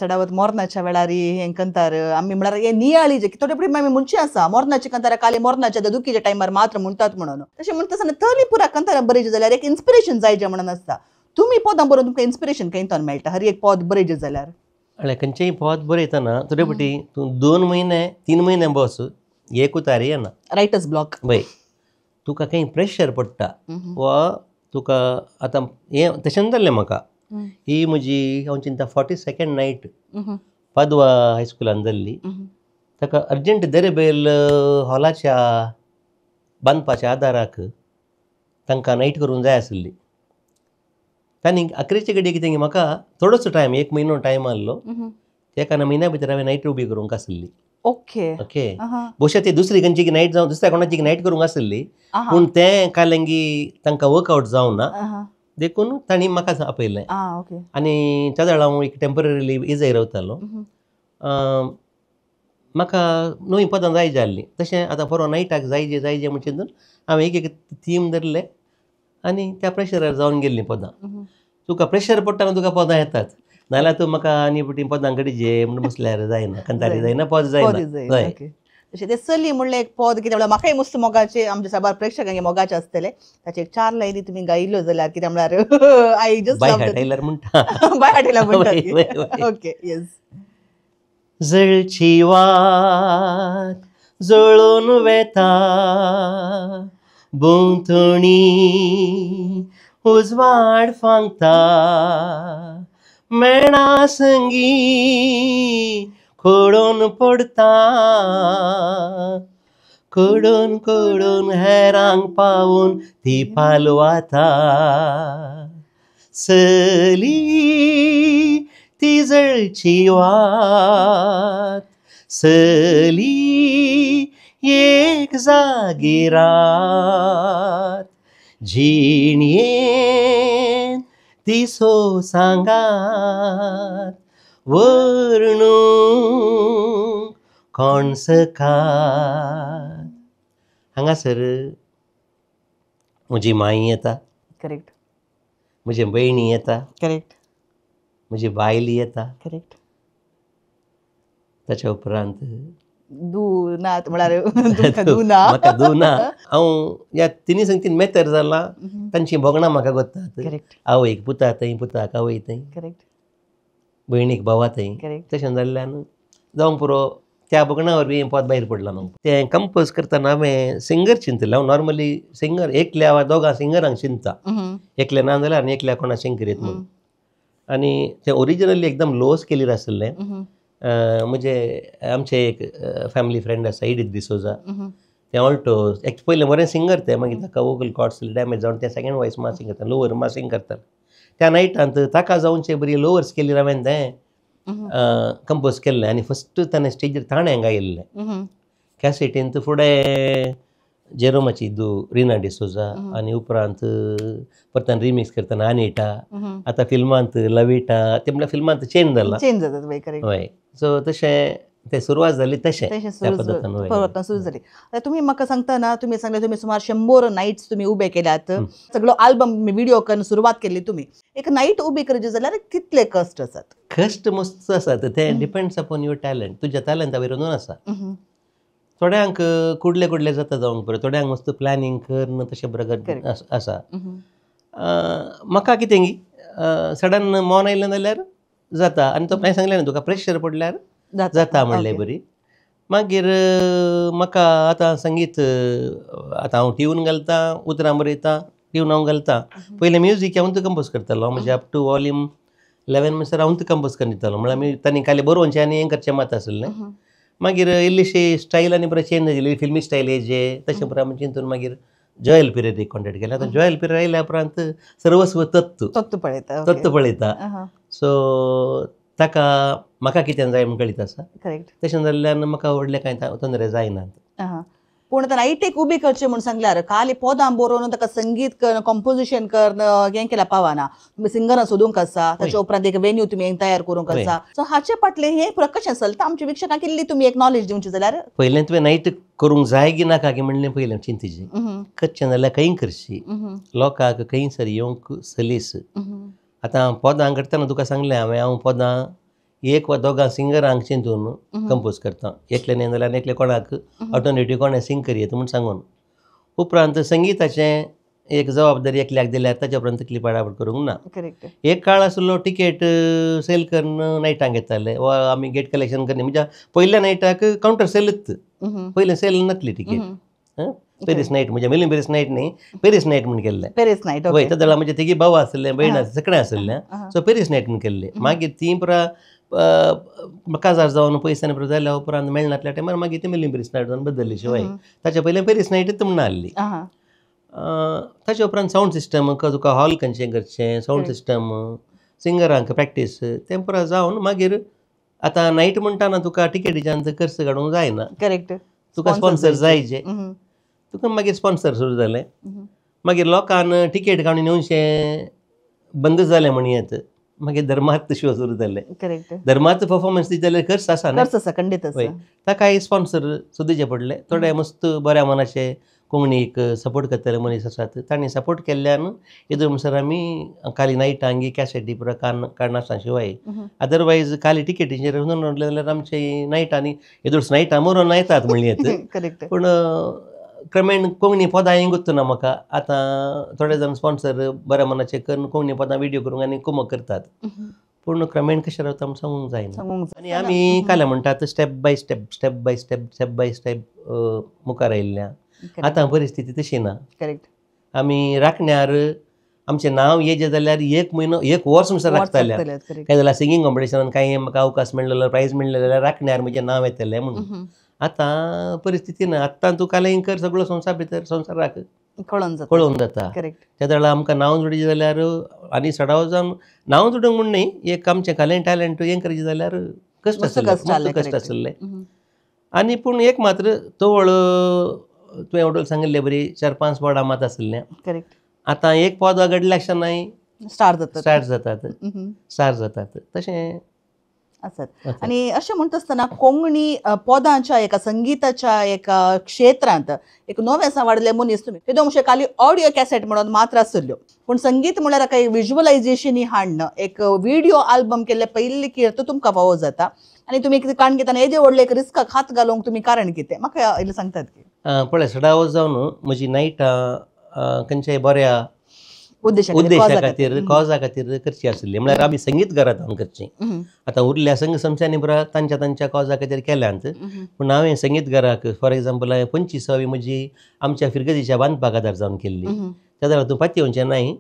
चडावत मोरनाच्या वेळार हें कंतार आमी म्हळ्यार हे नियाळी जे थोडे पडी आमी म्हणची आसा मोरनाची कंतारां खाली मोरनाच्या दुखीच्या टायमार मात्र म्हणटात म्हणून. तशें म्हणटा आसतना तरी पुरा कंतारां बरें जाल्यार एक इन्स्पिरेशन जायचें म्हणून आसता. तुमी पदां बरोवन तुमकां इन्स्पिरेशन खंयच्यान मेळटा? हर एक पद बरें जे जाल्यार खंयचेंय पद बरयतना थोडे पटी तूं 2 म्हयने 3 म्हयने बस एकूच तारी येना. Writers block. पळय तुका खंय प्रेशर पडटा वा तुका आतां हें तशें जाल्लें म्हाका. ही म्हजी हांव चिंता 42nd नायट पादवा हायस्कुलान जाल्ली. ताका अर्जंट देरेबेल हॉलाच्या बांदपाच्या आदाराक तांकां नायट करूंक जाय आसली. तांणी 11चे घडये कितें म्हाका थोडोसो टायम 1 म्हयनो टायम आसलो. त्या म्हयन्या भितर हांवें नायट उबी करूंक आसली. ओके. ओके. बहुशा ती दुसरी खंयची नायट जावं दुसऱ्या कोणाची नायट करूंक आसली. पूण तें कालेंगी तांकां वर्कआवट जावना देखून तांणी म्हाका आपयलें. आनी त्या वेळार हांव एक टेम्पररी इजय रावतालो. म्हाका नवी पदां जाय जाल्लीं. तशें आतां परवा नायटाक जायजें जायजें म्हणचे हांवें एक थीम धरलें आनी त्या प्रेशरार जावन गेल्लीं पदां. तुका प्रेशर पडटा तुका पदां येतात, नाल्यार तूं म्हाका आनी पटी पदां घडीचे म्हणून बसल्यार जायना, कंतारी जायना, पद जायना. तशें ते चली म्हणलें एक पद कितें म्हळ्यार म्हाकाय मस्त मोगाचे आमच्या साबार प्रेक्षकांक मोगाचे आसतले. ताचे 4 लायनी तुमी गायल्यो जाल्यार कितें म्हळ्यार आय जस्ट बाय हाटेल्यार म्हणटा. बाय हाटेल्यार म्हणटा. ओके. येस. जळची वात जळोन वेता भोंवतणी उजवाड फांगता मेणा संगी खोडून पडता खोडून खोडून हेरांक पावून ती पालवाता चली ती जळची वात चली एक जागी रात जिणयेन ती सांगात वर्णूंक कोण सकात. हांगासर म्हजी माई येता. करेक्ट. म्हजे भयणी येता. करेक्ट. म्हजी बायली येता. करेक्ट. ताच्या उपरांत दुनात म्हळ्यार दुना म्हाका दुना. हांव ह्या तिनी संगतीन मेतर जालां. तांची भोगणां म्हाका गोतात. करेक्ट. आवयक पुता थंय, पुताक आवय थंय, करेक्ट. भयणीक भावा थंय. करेक्ट. तशें जाल्ल्यान जावंक पुरो त्या भोगणा वरवीं हें पद भायर पडलां. न्हू तें कंपोज करतना हांवें सिंगर चिंतलें. हांव नॉर्मली सिंगर एकल्या वा दोगां सिंगरांक चिंतता. एकल्या ना जाल्यार आनी एकल्या कोणा सिंग करीत म्हणून. आनी तें ओरिजिनली एकदम लो स्केलीर आसलें. म्हणजे आमचे एक फॅमिली फ्रेंड आसा इडीथ डिसोजा ते ऑल्टो एक पयलें बरें सिंगर ते मागीर ताका वोकल कॉर्ड्स डॅमेज जावन ते सेकेंड वॉयस मासिंग करता लोवर मासिंग करता त्या नायटांत ताका जावनचे बरी लोवर स्केलीर हांवें तें कंपोज केल्लें आनी फस्ट ताणें स्टेजीर ताणें गायिल्लें कॅसेटींत फुडें जेरोमाची रिना डिसोजा आनी उपरांत परतान रिमिक्स करतना अनिटा आतां फिल्मांत लविटा ते म्हणल्यार फिल्मांत चेंज जाला चेंज जातात करेक्ट हय सो तशें ते सुरवात जाली तशें त्या पद्दतीन हय. परत सुरू झाली आता तुम्ही म्हाका सांगतना तुम्ही सांगले तुम्ही सुमार 100 नाईट्स तुम्ही उबे केल्यात सगळो आल्बम व्हिडिओ करून सुरवात केली तुम्ही एक नाईट उबी करची जाल्यार कितले कश्ट आसात कश्ट मस्त आसात ते डिपेंड्स अपॉन युअर टॅलंट तुज्या टॅलंटा वयरून आसा थोड्यांक कुडले जाता जावंक बरें थोड्यांक मस्त प्लॅनिंग करन तशें बरें आसा म्हाका कितें सडन मॉन आयलें जाल्यार जाता आनी तो हांवें सांगलें न्हू तुका प्रेशर पडल्यार जाता म्हणलें बरी मागीर म्हाका आतां संगीत आतां हांव ट्यून घालता उतरां बरयता ट्यून हांव घालता पयलें म्युजीक हांव कंपोज करतालो म्हणजे अप टू वॉल्यूम 11 म्हणसर हांव कंपोज करून दितालो म्हळ्यार तांणी खाली बरोवचें आनी हें करचें मात आसलें मागीर इल्लीशी स्टायल आनी बरें चेंज जाली फिल्मी स्टायल हेजे तशें बरें आमी चिंतून मागीर जॉयल पिरियड एक कॉन्टेक्ट केला आतां जॉयल पिरियड आयल्या उपरांत सर्वस्व तत्व पळयता सो ताका म्हाका कितें जाय म्हण कळीत आसा करेक्ट तशें जाल्ल्यान म्हाका व्हडलें कांय तोंदरे जायनात पूण आतां नाईटेक उबी करचें म्हूण सांगल्यार खाली पोदां बरोवन ताका संगीत कर कंपोजिशन कर हें केल्यार पावना तुम्ही सिंगरां सोदूंक आसा ताच्या उपरांत एक वेन्यू तुमी तयार करूंक आसा सो हाचे फाटलें हें पुरो कशें चलता आमच्या विक्षकांक इल्ली तुमी एक नॉलेज दिवची जाल्यार पयलें तुवें नाईट करूंक जाय की नाका की म्हणलें पयलें चिंतेची करचें जाल्यार खंय करची लोकांक खंयसर येवंक सलीस आतां पोदां करतना तुका सांगलें हांव पोदां एक वा दोगां सिंगरांक चिंतून कंपोज करता एकले न्ही जाल्यार एकले कोणाक ऑल्टरनेटीव कोणें सिंग करियेत म्हूण सांगून उपरांत संगीताचें एक जबाबदारी एकल्याक दिल्यार ताच्या उपरांत तकली पाडापड करूंक ना एक काळ आसलो टिकेट सेल करून नायटांक घेताले वा आमी गेट कलेक्शन करनी म्हणजे पयल्या नायटाक कावंटर सेलूच पयलें सेल नासली टिकेट पेरीस नायट म्हणजे मिलीन पेरीस नायट न्ही पेरीस नायट म्हूण केल्लें पेरीस नायट हय त्या म्हणजे तेगे भाव आसले भयण सगळें आसलें सो पेरीस नायट म्हूण केल्लें मागीर ती पुरा काजार जावन पयसांनी पुरो जाल्या उपरांत मेळनातल्या टायमार मागीर ती मिलीन पेरीस नायट जावन बदलली शिवाय ताच्या पयलें पेरीस नायटूच म्हूण आहली ताच्या उपरांत सावंड सिस्टम तुका हॉल खंयचें करचें सावंड सिस्टम सिंगरांक प्रॅक्टीस तें पुरो जावन मागीर आतां नायट म्हणटाना तुका टिकेटीच्यान खर्च काडूंक जायना करेक्ट तुका स्पॉन्सर जायचे तुका मागीर स्पॉन्सर सुरू जालें मागीर लोकांन टिकेट काडून येवचें बंद जालें म्हणयेत मागीर धर्मार्थ शो सुरू जाले धर्मार्थ परफॉर्मन्स दिता जाल्यार खर्च आसा न्ही खंडीत ताकाय स्पॉन्सर सोदूचे पडले थोडे मस्त बऱ्या मनाचे कोंकणीक सपोर्ट करतले मनीस आसात तांणी सपोर्ट केल्ल्यान येदो म्हणसर आमी खाली नायटांगी कॅसेटी पुरो काडनासतना शिवाय अदरवायज खाली टिकेटीचेर उरले जाल्यार आमचे नायटांनी येदोस नायटां मरून येतात म्हणल्यात पूण क्रमेण कोंकणी पदां येंगूच ना म्हाका आतां थोडे जाण स्पॉन्सर बऱ्या मनाचे करून कोंकणी पदां व्हिडिओ करूंक आनी कुमक करतात पूण क्रमेण कशें रावता आमी सांगूंक जायना आनी आमी काल्या म्हणटात स्टेप बाय स्टेप मुखार आयिल्ल्या आतां परिस्थिती तशी ना आमी राखण्यार आमचें नांव येजें जाल्यार एक म्हयनो एक वर्स म्हणसर राखताले काय जाल्यार सिंगींग कॉम्पिटिशनान कांय म्हाका अवकाश मेळ्ळो प्रायज मेळ्ळें जाल्यार राखण्यार म्हजें नांव येतलें म्हणून आतां परिस्थिती ना आतां तूं कालें कर सगळो संवसार भितर संवसाराक कळोवन जाता त्या वेळार आमकां नांव जोडचें जाल्यार आनी सडाव जावन नांव जोडूंक म्हूण न्ही एक आमचें खालें टॅलंट हें करचें जाल्यार कश्ट आसलें आनी पूण एक मात्र तवळ तुवें ऑर्डर सांगिल्लें बरी 4-5 पॉडां मात आसलें आतां एक पद घडल्याक्षां नाय स्टार्ट जातात तशें आसात आनी अशें म्हणटा आसतना कोंकणी पदांच्या एका संगीताच्या एका क्षेत्रांत एक नवें वाडले मनीस तुमी तेदो म्हणचे खाली ऑडियो कॅसेट म्हणून मात्र आसल्यो पूण संगीत म्हळ्यार काही विज्युअलायझेशन हाडणं एक व्हिडिओ आल्बम केल्ले पयलीं कीर्त तुमकां फावो जाता आनी तुमी काण घेताना हेजे व्हडले एक रिस्काक हात घालूंक तुमी कारण कितें म्हाका इल्लें सांगतात की पळय सडावो जावन म्हजी नायटां खंयच्याय बऱ्या उद्देशा खातीर कॉजा खातीर करची आसली म्हळ्यार आमी संगीत घरांत हांव करची आतां उरल्या संघ संस्थांनी पुरा तांच्या कॉजा खातीर केल्यांत पूण हांवें संगीत घराक फॉर एग्जाम्पल हांवें 25वी म्हजी आमच्या फिरगतीच्या बांदपाक आदार जावन केल्ली त्या जाल्यार तूं पाती येवचें नाय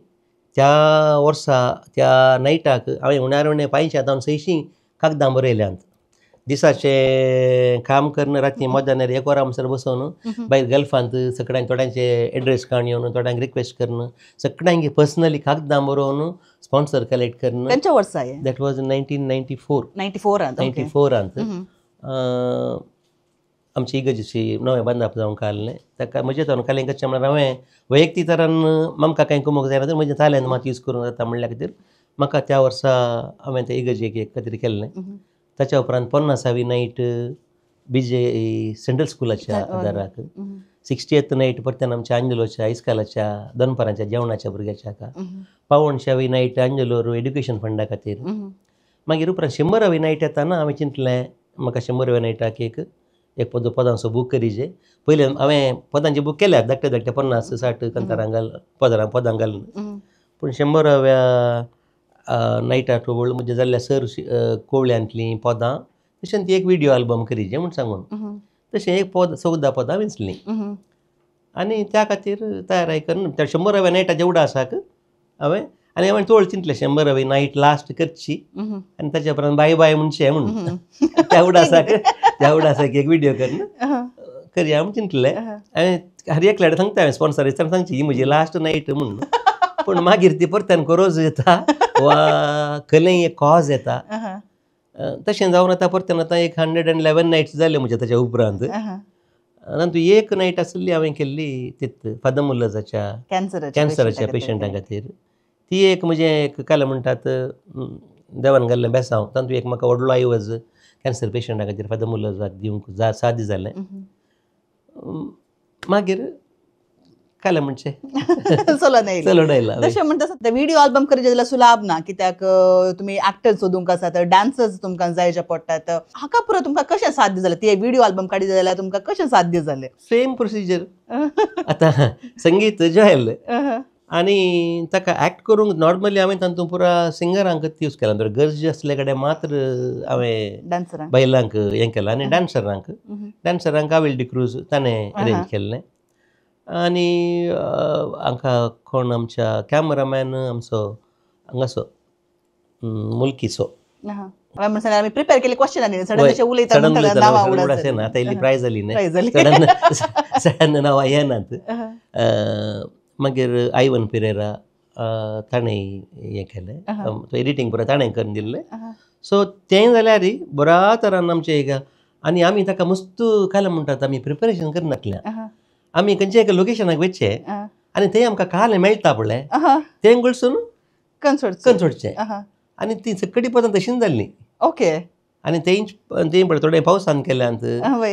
त्या वर्सा त्या नायटाक हांवें उण्यार 500 600 कागदां बरयल्यांत दिसाचे काम करणं राती मध्यान 1 वरा आमसर बसोवन भायर गल्फांत सगळ्यांक थोड्यांचे एड्रेस काडून येवन थोड्यांक रिक्वेस्ट करणं सगळ्यांक पर्सनली कागदां बरोवन स्पॉन्सर कलेक्ट करणं. त्यांच्या वर्सा आहे दॅट वॉज 1994 94 आमची इगर्जेची नवें बांदप जावंक आहलें ताका म्हजें तोन कालें कशें म्हळ्यार हांवें वैयक्तीक तरान म्हाका कांय कमोवंक जायना तर म्हजें ताल्यांत मात यूज करूंक जाता म्हणल्या खातीर म्हाका त्या वर्सा हांवें ते इगर्जेक एक खातीर केल्लें. ताच्या उपरांत 50वी नायट BJ सेंट्रल स्कुलाच्या दाराक 60th नायट परत्यान आमच्या आंजलोच्या इस्कालाच्या दनपारांच्या जेवणाच्या भुरग्याच्या हाका 55वी नायट आंजलोर एड्युकेशन फंडा खातीर. मागीर उपरांत 100वी नायट येताना हांवें चिंतलें म्हाका 100व्या नायटाक एक पदांचो बूक करीजे. पयलीं हांवें पदांचे बूक केल्यात धाकटे 50-60 कंतारां पदां घालून पूण 100व्या नायटाक म्हणजे जाल्ल्या सर कोवळ्यांतलीं पदां तशें ती एक व्हिडिओ आल्बम करीजे म्हूण सांगून तशें एक 14 पदां वेंचलीं आनी त्या खातीर तयाराय करून त्या 100व्या नायटाच्या उडासाक हांवें तोळ चिंतलें 100वी नायट लास्ट करची आनी ताच्या उपरांत बाय बाय म्हणचें म्हणून त्या उडासाक एक व्हिडिओ करया म्हूण चिंतलें. आनी हर एकल्याक सांगता हांवें स्पॉन्सर सांगची ही म्हजी लास्ट नायट म्हणून. पूण मागीर ती परत्यान गरज येता वा खंय एक कॉज येता तशें जावन आतां परत्यान आतां एक 111 नायट्स जाले म्हजे ताच्या उपरांत. तातूंत एक नायट आसली हांवें केल्ली तीत फादर मुल्लजाच्या कॅन्सराच्या पेशंटां खातीर. ती एक म्हणजे एक काला म्हणटात देवान घाल्लें बेसांव तातूंत एक म्हाका व्हडलो आयवज कॅन्सर पेशंटां खातीर फादर मुल्लजाक दिवंक 6 दीस जालें. मागीर काला म्हणचे चलोन आयला तशें म्हणटा ते व्हिडिओ आल्बम करचे जाल्यार सुलाभ ना कित्याक तुमी एक्टर सोदूंक आसात डान्सर्स तुमकां जाय जे पडटात. हाका पुरो तुमकां कशें साध्य जालें ते व्हिडिओ आल्बम काडी जाल्यार तुमकां कशें साध्य जालें? Same procedure. आतां संगीत जोयल आनी ताका एक्ट करूंक नॉर्मली हांवें तातूंत पुरा सिंगरांकच यूज केला गरजे आसले कडेन मात्र हांवें बायलांक हें केलां आनी डान्सरांक कावेल डिक्रूज ताणें अरेंज केल्लें. आनी हांकां कोण आमच्या कॅमेरामॅन आमचो हांगासो मुल्कीचो आमी प्रिपेर केले क्वेश्चन आनी सडन उलयता ना आतां इल्ली प्रायज जाली न्ही सडन नांवां येनात. मागीर आयवन पिरेरा ताणें हें केलें तो एडिटींग पुरो ताणें करून दिल्लें. सो तें जाल्यार बऱ्या तरान आमचें आनी आमी ताका मस्त काल म्हणटात आमी प्रिपरेशन करनासलें. आमी खंयचे एका लोकेशनाक वयचे आनी थंय आमकां काल मेळटा पळय तें कडसून सोडचें आनी ती सगळीं पदां तशींच जाल्लीं. ओके. आनी तें पळय थोडें पावसान केल्यांत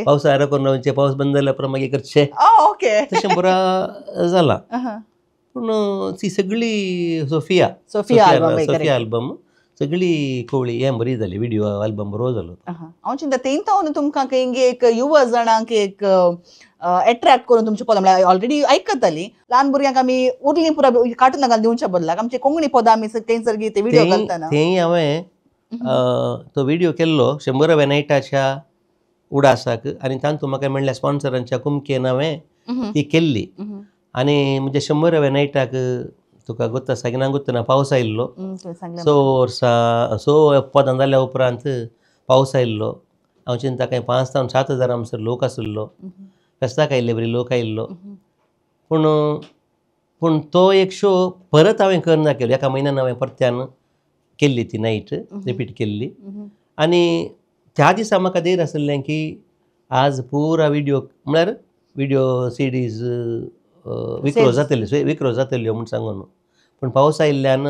पावसा करून पावस बंद जाल्या उपरांत मागीर करचें तशें बरो जाला. पूण ती सगळी सोफिया आल्बम सगळी कोवळी हें बरी जाली व्हिडिओ आल्बम बरो जालो. हांव चिंता तें तो तुमकां एक युवा जाणांक एक एट्रॅक्ट करून तुमचे पदां म्हळ्यार ऑलरेडी आयकतालीं ल्हान भुरग्यांक आमी उरलीं पुरा कार्टून घालून दिवच्या बदलाक आमचे कोंकणी पदां आमी थंयसर ते व्हिडिओ घालतना थंय हांवें तो व्हिडिओ केल्लो 100व्या नायटाच्या उडासाक आनी तातूंत म्हाका म्हणल्यार स्पॉन्सरांच्या कुमकेन हांवें ती केल्ली. आनी म्हणजे 100व्या नायटाक तुका गोत आसा की ना गोत ना पावस आयिल्लो. सो पदां जाल्या उपरांत पावस आयिल्लो. हांव चिंता काय 5 ते 7 हजार आमचो लोक आसलो. फेस्ताक आयिल्ले बरी लोक आयिल्लो. पूण तो एक शो परत हांवें करना केलो. एका म्हयन्यान हांवें परत्यान केल्ली ती नायट रिपीट केल्ली. आनी त्या दिसा म्हाका देर आसलें की आज पुरा व्हिडिओ म्हळ्यार व्हिडिओ सीडीज विक्रो जातल्यो म्हूण सांगून. पूण पावस आयिल्ल्यान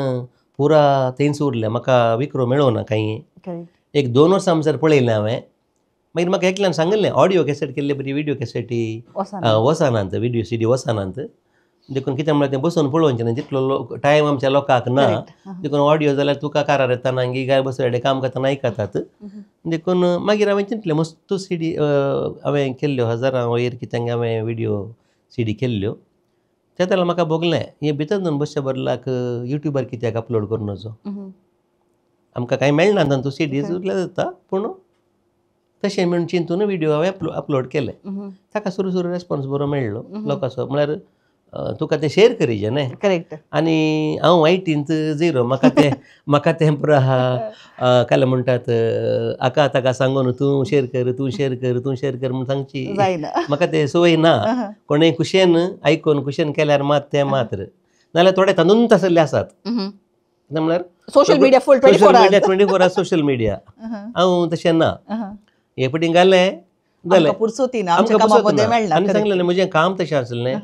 पुरा थंयच उरलें म्हाका विक्रो मेळो ना कांय. 1-2 वर्सां आमचेर पळयलें हांवें. मागीर म्हाका एकल्यान सांगलें ऑडियो कॅसेट केल्ले बरी व्हिडिओ कॅसेटी वचनात व्हिडिओ सीडी वचनात देखून कितें म्हळ्यार तें बसून पळोवचें न्ही तितलो टायम आमच्या लोकांक ना. देखून ऑडियो जाल्यार तुका कारार येताना गाय बसले काम करतना आयकतात. देखून मागीर हांवें चिंतलें मस्त सीडी हांवें केल्ल्यो हजारां वयर कित्याक हांवें व्हिडिओ सीडी केल्ल्यो. त्या जाल्यार म्हाका भोगलें हें भितर जावन बसचे बदलाक युट्यूबार कित्याक अपलोड करूं नजो. आमकां कांय मेळना तातूंत सीडीज उरल्या जाता पूण तशें म्हणून चिंतून व्हिडिओ हांवें अपलोड केले. ताका सुरू रेस्पॉन्स बरो मेळ्ळो लोकांचो. म्हळ्यार तुका तें शेअर करीचें न्हय. करेक्ट. आनी हांव वायटींत झिरो म्हाका तें पुरो आहा काय म्हणटात आका ताका सांगून तूं शेअर कर म्हणून सांगची जायना. म्हाका तें संवय ना. कोणें कुशेन आयकून कुशेन केल्यार तें मात्र नाल्यार थोडे तांदून तसले आसात म्हणल्यार सोशल मिडिया फुल 24 hours सोशल मिडिया. हांव तशें ना. हे पटीन घालें जालें पुरसोती ना आमकां आमच्या कामामध्ये पुरसत ना. मेळना. आनी सांगलें न्ही म्हजें काम तशें आसलें.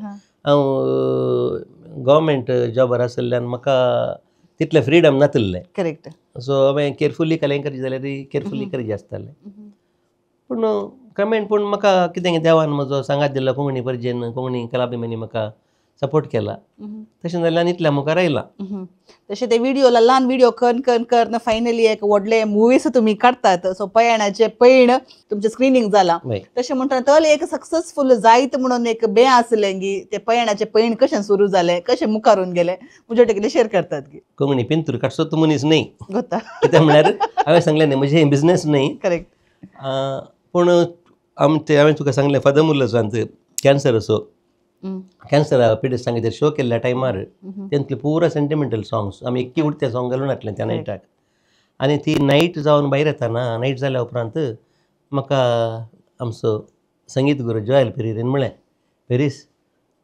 हांव गव्हर्मेंट जॉबार आसल्यान म्हाका तितलें फ्रिडम नासलें. करेक्ट. सो हांवें केरफुली केलें करचें जाल्यार केरफुली करचें आसतालें. पूण कमेंट पूण म्हाका कितें देवान म्हजो सांगात दिलो कोंकणी परजेन कोंकणी कलाभिमानी म्हाका सपोर्ट केला. तशें जाल्यार इतल्या मुखार आयला. तशें ते व्हिडिओला ल्हान व्हिडिओ करन फायनली एक व्हडले मुवीज तुम्ही काडटात. सो पयणाचे पैण तुमचें स्क्रिनींग जालां. तशें म्हणटा तर एक सक्सेसफूल जायत म्हणून एक बे आसलें की ते पयणाचे पैण कशें सुरू जालें कशें मुखारून गेलें म्हणजे कितें शेअर करतात की कोंकणी पिंतूर काडचो तूं मनीस न्ही. गोता कित्याक म्हळ्यार हांवें सांगलें न्ही म्हजें बिझनेस न्ही. करेक्ट. पूण हांवें तुका सांगलें फदमुल्लासांत कॅन्सर असो कॅन्सर पिडेस सांगितले शो केल्ल्या टायमार तेंतले पुरा सेंटिमेंटल सॉंग्स आमी एक्की उडते सॉंग घालून हाडलें त्या नायटाक. आनी ती नायट जावन भायर येताना नायट जाल्या उपरांत म्हाका आमचो संगीत गुरू जॉयल पेरीन म्हळें पेरीस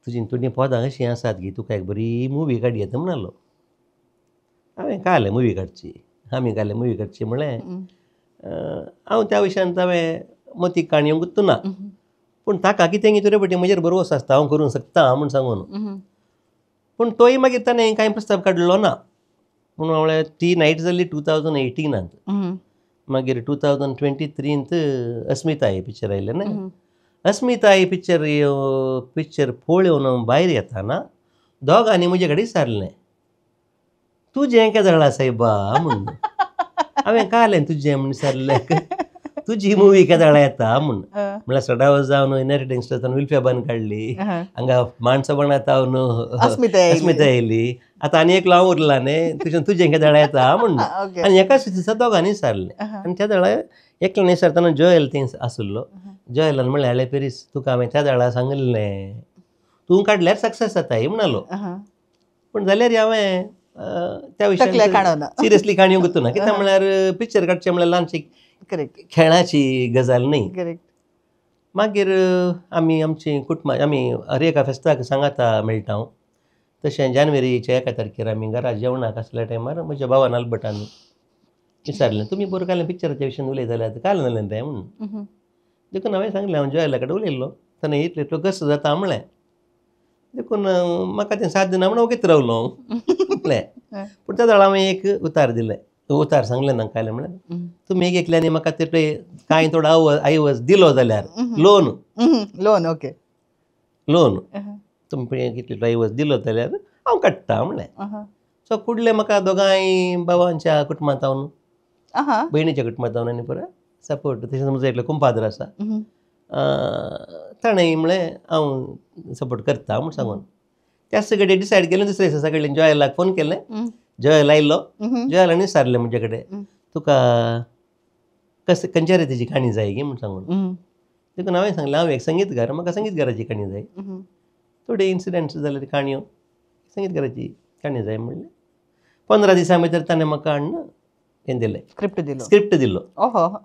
तुजीं पदां अशीं आसात की तुका एक बरी मुवी काडी येता म्हणलो. हांवें काले मुवी काडची आमी काले मुवी काडची म्हळें. हांव त्या विशयान हांवें मतीक काणयो गुत्तू ना. पूण ताका कितें तुरे पटी म्हजेर भरवोस आसता हांव करूंक शकता म्हूण सांगून. पूण तोय मागीर ताणें कांय प्रस्ताव काडलो ना. पूण म्हळ्यार ती नायट जाल्ली 2018. मागीर 2023 अस्मिता ही पिक्चर आयलें न्हय. अस्मिता ही पिक्चर पळोवन भायर येताना दोगांनी म्हजे कडेन विचारलें तुजें केदें जाला सायबा म्हणून. हांवें कालें तुजें म्हूण विचारलें तुजी मुवी केदें येता म्हूण. म्हळ्यार सडावर जावन इनहेरिटिंग स्टारान विल्फ्याबान काडली हांगा माणसां बनातावन अस्मिता येयली आतां आनी एक लाव उरला न्ही तुजें केदें येता म्हूण. आनी एका दिसा दोगांनी विचारलें. आनी त्या वेळार एकल्यान विचारतना जॉयल थंय आसलो. जॉयलान म्हणलें हाडलें पेरीस तुका हांवें त्या वेळार सांगलें तूं काडल्यार सक्सेस जाता म्हणलो. पूण जाल्यार हांवें त्या विशयान सिरियसली काणयो गुत्तू ना. कित्याक म्हळ्यार पिक्चर काडचें म्हळ्यार ल्हानशी खेळाची गजाल न्ही. मागीर आमी आमची कुटुंबां आमी हर एका फेस्ताक सांगाता मेळटा. तशें जानेवारीच्या 1 तारखेर आमी घरा जेवणाक आसल्या टायमार म्हज्या भावान आल्बर्टान विचारलें तुमी बरो काल पिक्चराच्या विशयान उलयता जाल्यार काल जालें तें म्हणून. देखून हांवें सांगलें हांव जॉयला कडेन उलयल्लो ताणें इतलो कस जाता म्हळें. देखून म्हाका तें साथ दिना म्हणून ओगीत रावलो म्हटलें. पूण त्या वेळार हांवें एक उतार दिलें. तो उतार सांगलें ना काल म्हळ्यार तुमी एक एकल्यानी म्हाका ते कांय थोडो आयवज दिलो जाल्यार लोन ओके लोन तुमी कितले आयवज दिलो जाल्यार हांव काडटा म्हळें. सो फुडलें म्हाका दोगांय भावांच्या कुटुंबांतावन भयणीच्या कुटुंबांतावन आनी पुरो सपोर्ट. तशेंच म्हजो एकलो कुंपादर आसा ताणें म्हळें हांव सपोर्ट करता म्हूण सांगून. त्या सगळें डिसायड केलें. दुसऱ्या दिसा सकाळीं जॉयलाक फोन केलें. जॉयल आयलो. जॉयलान विचारलें म्हजे कडेन तुका खंयच्या रेतीची काणी जाय गी म्हूण सांगून. देखून हांवें सांगलें हांव एक संगीतकार म्हाका संगीतकाराची काणी जाय. थोडे इन्सिडंट्स जाल्यार काणयो संगीतकाराची काणी जाय म्हणलें. 15 दिसां भितर ताणें म्हाका हाडून हें दिलें स्क्रिप्ट दिलो.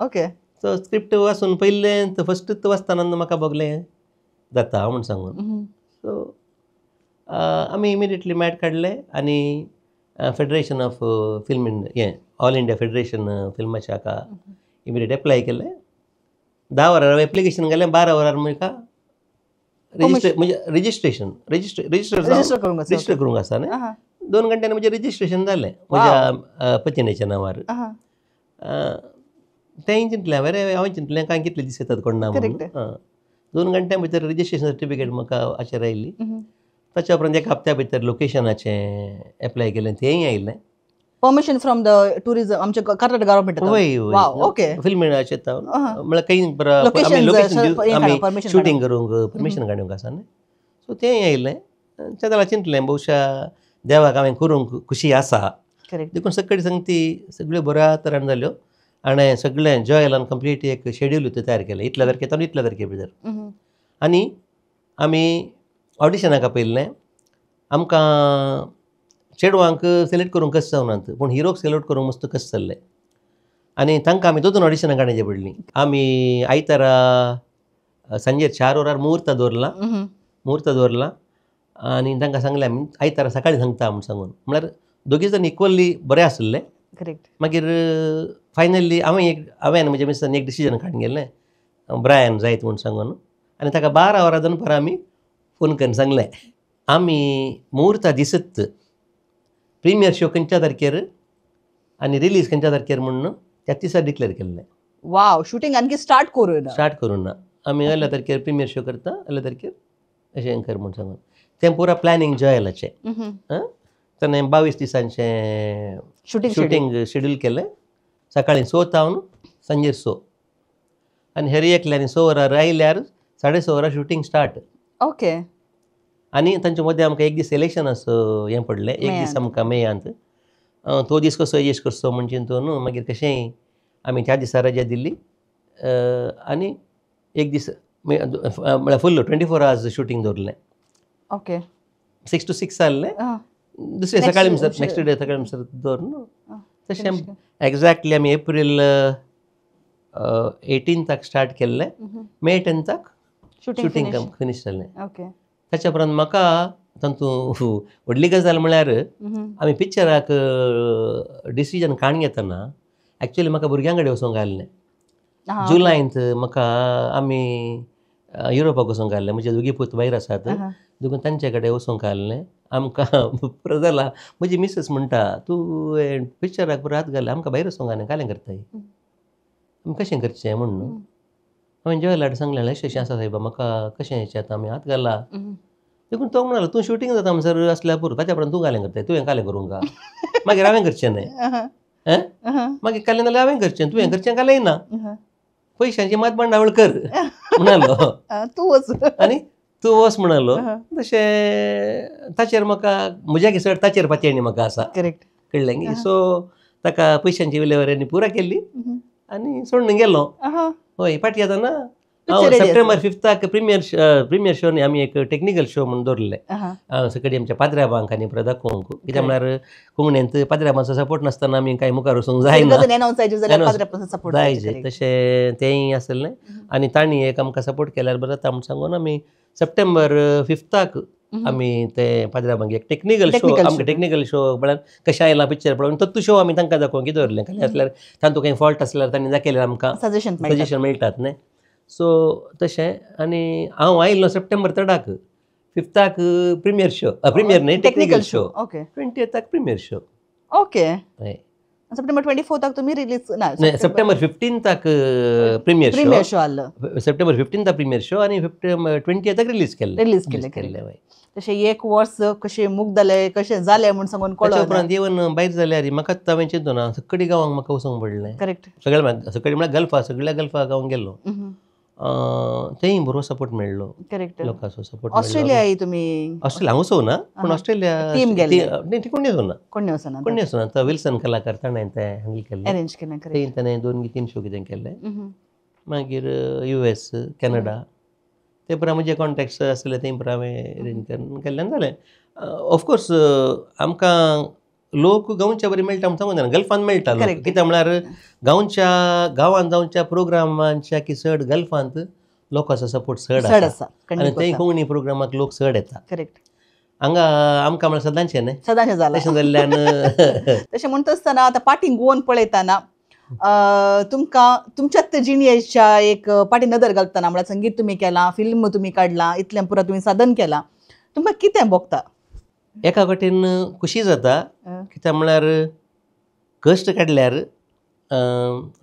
ओके. सो स्क्रिप्ट वाचून पयलें फस्टूच वाचतना म्हाका बगलें जाता म्हूण सांगून. सो आमी इमिडिएटली मॅट काडलें आनी फेडरेशन ऑफ फिल्म हें ऑल इंडिया फेडरेशन फिल्माच्या हाका इमिडिएट एप्लाय केलें. 10 वरां एप्लिकेशन घालें. 12 वरार म्हाका म्हणजे रजिस्टर करूंक आसा न्ही. 2 घंट्यांनी म्हजें रजिस्ट्रेशन जालें म्हज्या पत्नीच्या नांवार. तें चिंतलें हांवें चिंतलें कांय कितले दीस येतात कोण ना म्हणून. 2 घंट्यां भितर रजिस्ट्रेशन सर्टिफिकेट म्हाका हाचेर आयिल्ली. ताच्या उपरांत 1 हप्त्या भितर लोकेशनाचें एप्लाय केलें तेंय आयलें. परमिशन फ्रॉम द टुरिझम आमच्या कर्नाटक गव्हर्नमेंट. ओके फिल्माचें म्हळ्यार काही लोकेशन आमी शुटींग करूंक परमिशन काडूंक आसा न्ही. सो तेंय आयलें. त्या वेळार चिंतलें भोवशा देवाक हांवें करूंक खुशी आसा. देखून सगळी संगती सगळ्यो बऱ्या तरान जाल्यो. आनी सगळें जॉयलान कंप्लीट एक शेड्यूल तयार केलें इतल्या तारखेर भितर. आनी आमी ऑडिशनाक आपयल्लें. आमकां चेडवांक सिलेक्ट करूंक कशें जावनात पूण हिरोक सिलेक्ट करूंक मस्त कशें जाल्लें आनी तांकां आमी दोन ऑडिशनां काडची पडलीं आमी आयतारा सांजे 4 वरार मुहूर्त दवरला आनी तांकां सांगलें आमी आयतारा सकाळीं सांगता म्हूण सांगून म्हळ्यार दोगी जाण इक्वली बरें आसले करेक्ट. मागीर फायनली हांवें म्हज्या मिस्टरान एक डिसिजन काडून गेलें ब्रायन जायत म्हूण सांगून आनी ताका 12 वरां दनपार आमी फोन करून सांगलें आमी मुहूर्ता दिसत प्रिमियर शो खंयच्या तारखेर आनी रिलीज खंयच्या तारखेर म्हणून त्या दिसा डिक्लेअर केल्लें. वाव, शूटिंग आणखी स्टार्ट करूं ना आमी असल्या तारखेर प्रिमियर शो करता असल्या तारखेर अशें कर म्हूण सांगून तें पुरा प्लॅनिंग जॉयलाचें. ताणें 22 दिसांचें शूटिंग शेड्यूल केलें सकाळीं 6 तावन सांजेर 6 आनी हेर एकल्यांनी 6 वरार आयल्यार 6:30 वरां शूटिंग स्टार्ट. ओके. आनी तांचे मदें आमकां एक दीस इलेक्शन हें पडलें एक दीस आमकां मेयांत तो दीस कसो एडजस्ट करचो म्हणजे तो न्हू मागीर कशेंय आमी त्या दिसा रजा दिल्ली आनी एक दीस म्हळ्यार फुल्ल 24 hours शूटिंग दवरलें. ओके. 6 to 6 जाल्लें दुसरे सकाळी म्हणसर नेक्स्ट डे सकाळी म्हणसर दवर न्हू तशें एक्झॅक्टली आमी एप्रील 18th स्टार्ट केल्लें मे 10th शूटिंग फिनीश जालें. ओके. ताच्या उपरांत म्हाका तातूंत व्हडली गजाल म्हळ्यार आमी पिक्चराक डिसिजन काडून घेतना एक्चुअली म्हाका भुरग्यां कडेन वचूंक घाल्लें जुलायंत म्हाका आमी युरोपाक वचूंक घाल्लें म्हजे दोगी पूत भायर आसात देखून तांचे कडेन वचूंक घाल्लें आमकां पुरो जाला म्हजी मिसेस म्हणटा तूं पिक्चराक पुरो हात घाल्ले आमकां भायर वचूंक घालें कालें करताय आमी कशें करचें म्हणून हांवें जॉयलाड सांगलें अशें आसा सायबा म्हाका कशें हेचें आतां आमी हात घाला देखून तो म्हणालो तूं शूटिंग जाता म्हणसर आसल्यार पुरो ताच्या उपरांत तूं कालें करताय तुवें कालें करूंक मागीर हांवें करचें न्हय मागीर कालें जाल्यार हांवें करचें तुवें करचें कालें ना पयशांची मात बांडावळ कर म्हणालो तूं वच आनी तूं वच म्हणालो तशें ताचेर म्हाका म्हज्या किसड ताचेर पातयणी म्हाका आसा करेक्ट कळ्ळें न्ही सो ताका पयशांची विलेवारी पुरा केल्ली आनी सोडून गेलो. हय फाटी येता ना हांव सप्टेंबर 5th प्रिमियर शो न्ही आमी एक टेक्निकल शो म्हणून दवरलें सकडी आमच्या पाद्र्याबांक आनी परत दाखोवंक कित्याक म्हळ्यार कोंकणींत पाद्र्याबांचो सपोर्ट नासतना आमी कांय मुखार वचूंक जायना जायचे तशें तेंय आसलें आनी तांणी एक आमकां सपोर्ट केल्यार बरें जाता म्हूण सांगून आमी सप्टेंबर 5th आमी ते पाद्र्याबांक एक टेक्निकल शो आमकां टेक्निकल शो म्हळ्यार कशें आयलां पिक्चर पळोवन तो शो आमी तांकां दाखोवंक दवरलें कांय आसल्यार तातूंत खंय फॉल्ट आसल्यार तांणी दाखयल्यार आमकां सजेशन मेळटात न्हय सो तशें आनी हांव आयलो September 3rd 5th premiere show premiere न्हय technical show 20th premiere show. Okay. September 24th तुम्ही रिलीज ना सप्टेंबर 15th प्रिमियर शो आल्लो सप्टेंबर 15th प्रिमियर शो आनी 20th रिलीज केल्लें. तशें एक वर्स कशें मूग जालें कशें जालें म्हूण सांगून कळ्ळें उपरांत येवन भायर जाल्यार म्हाका हांवें चिंतून ना सकडी गांवांक म्हाका वचूंक पडलें. करेक्ट. सगळ्या सकडी म्हळ्यार गल्फा सगळ्या गल्फा गांवांक गेलो थंय बरो सपोर्ट मेळ्ळो. करेक्ट. लोकांचो सपोर्ट ऑस्ट्रेलिया तुमी ऑस्ट्रेलिया हांव वचूं ना पूण ऑस्ट्रेलिया टीम गेले ती कोणी वचूं ना तो विल्सन कलाकार ताणें तें हँडल केल्लें अरेंज केलें. करेक्ट. ताणें 2-3 शो कितें केल्ले मागीर US कॅनडा ते पुरा म्हजे कॉन्टॅक्ट्स आसले थंय पुरा हांवें अरेंज करून केल्लें जालें. ऑफकोर्स आमकां लोक गांवच्या बरी मेळटा म्हूण सांगून जाय गल्फान मेळटा कित्याक म्हळ्यार गांवांत जावच्या प्रोग्रामांच्या की चड गल्फांत लोकांचो सपोर्ट चड आसा आनी थंय कोंकणी प्रोग्रामाक लोक चड येता. करेक्ट. हांगा आमकां म्हळ्यार सदांचें न्हय सदांचें जालें तशें जाल्ल्यान तशें म्हणटा आसतना आतां पाटींग गोवन पळयतना तुमकां तुमच्याच जिणेच्या एक पाटी नदर घालतना म्हळ्यार संगीत तुमी केलां फिल्म तुमी काडलां इतलें पुरो तुमी साधन केलां तुमकां कितें भोगता? एका वटेन खुशी जाता कित्याक म्हळ्यार कश्ट काडल्यार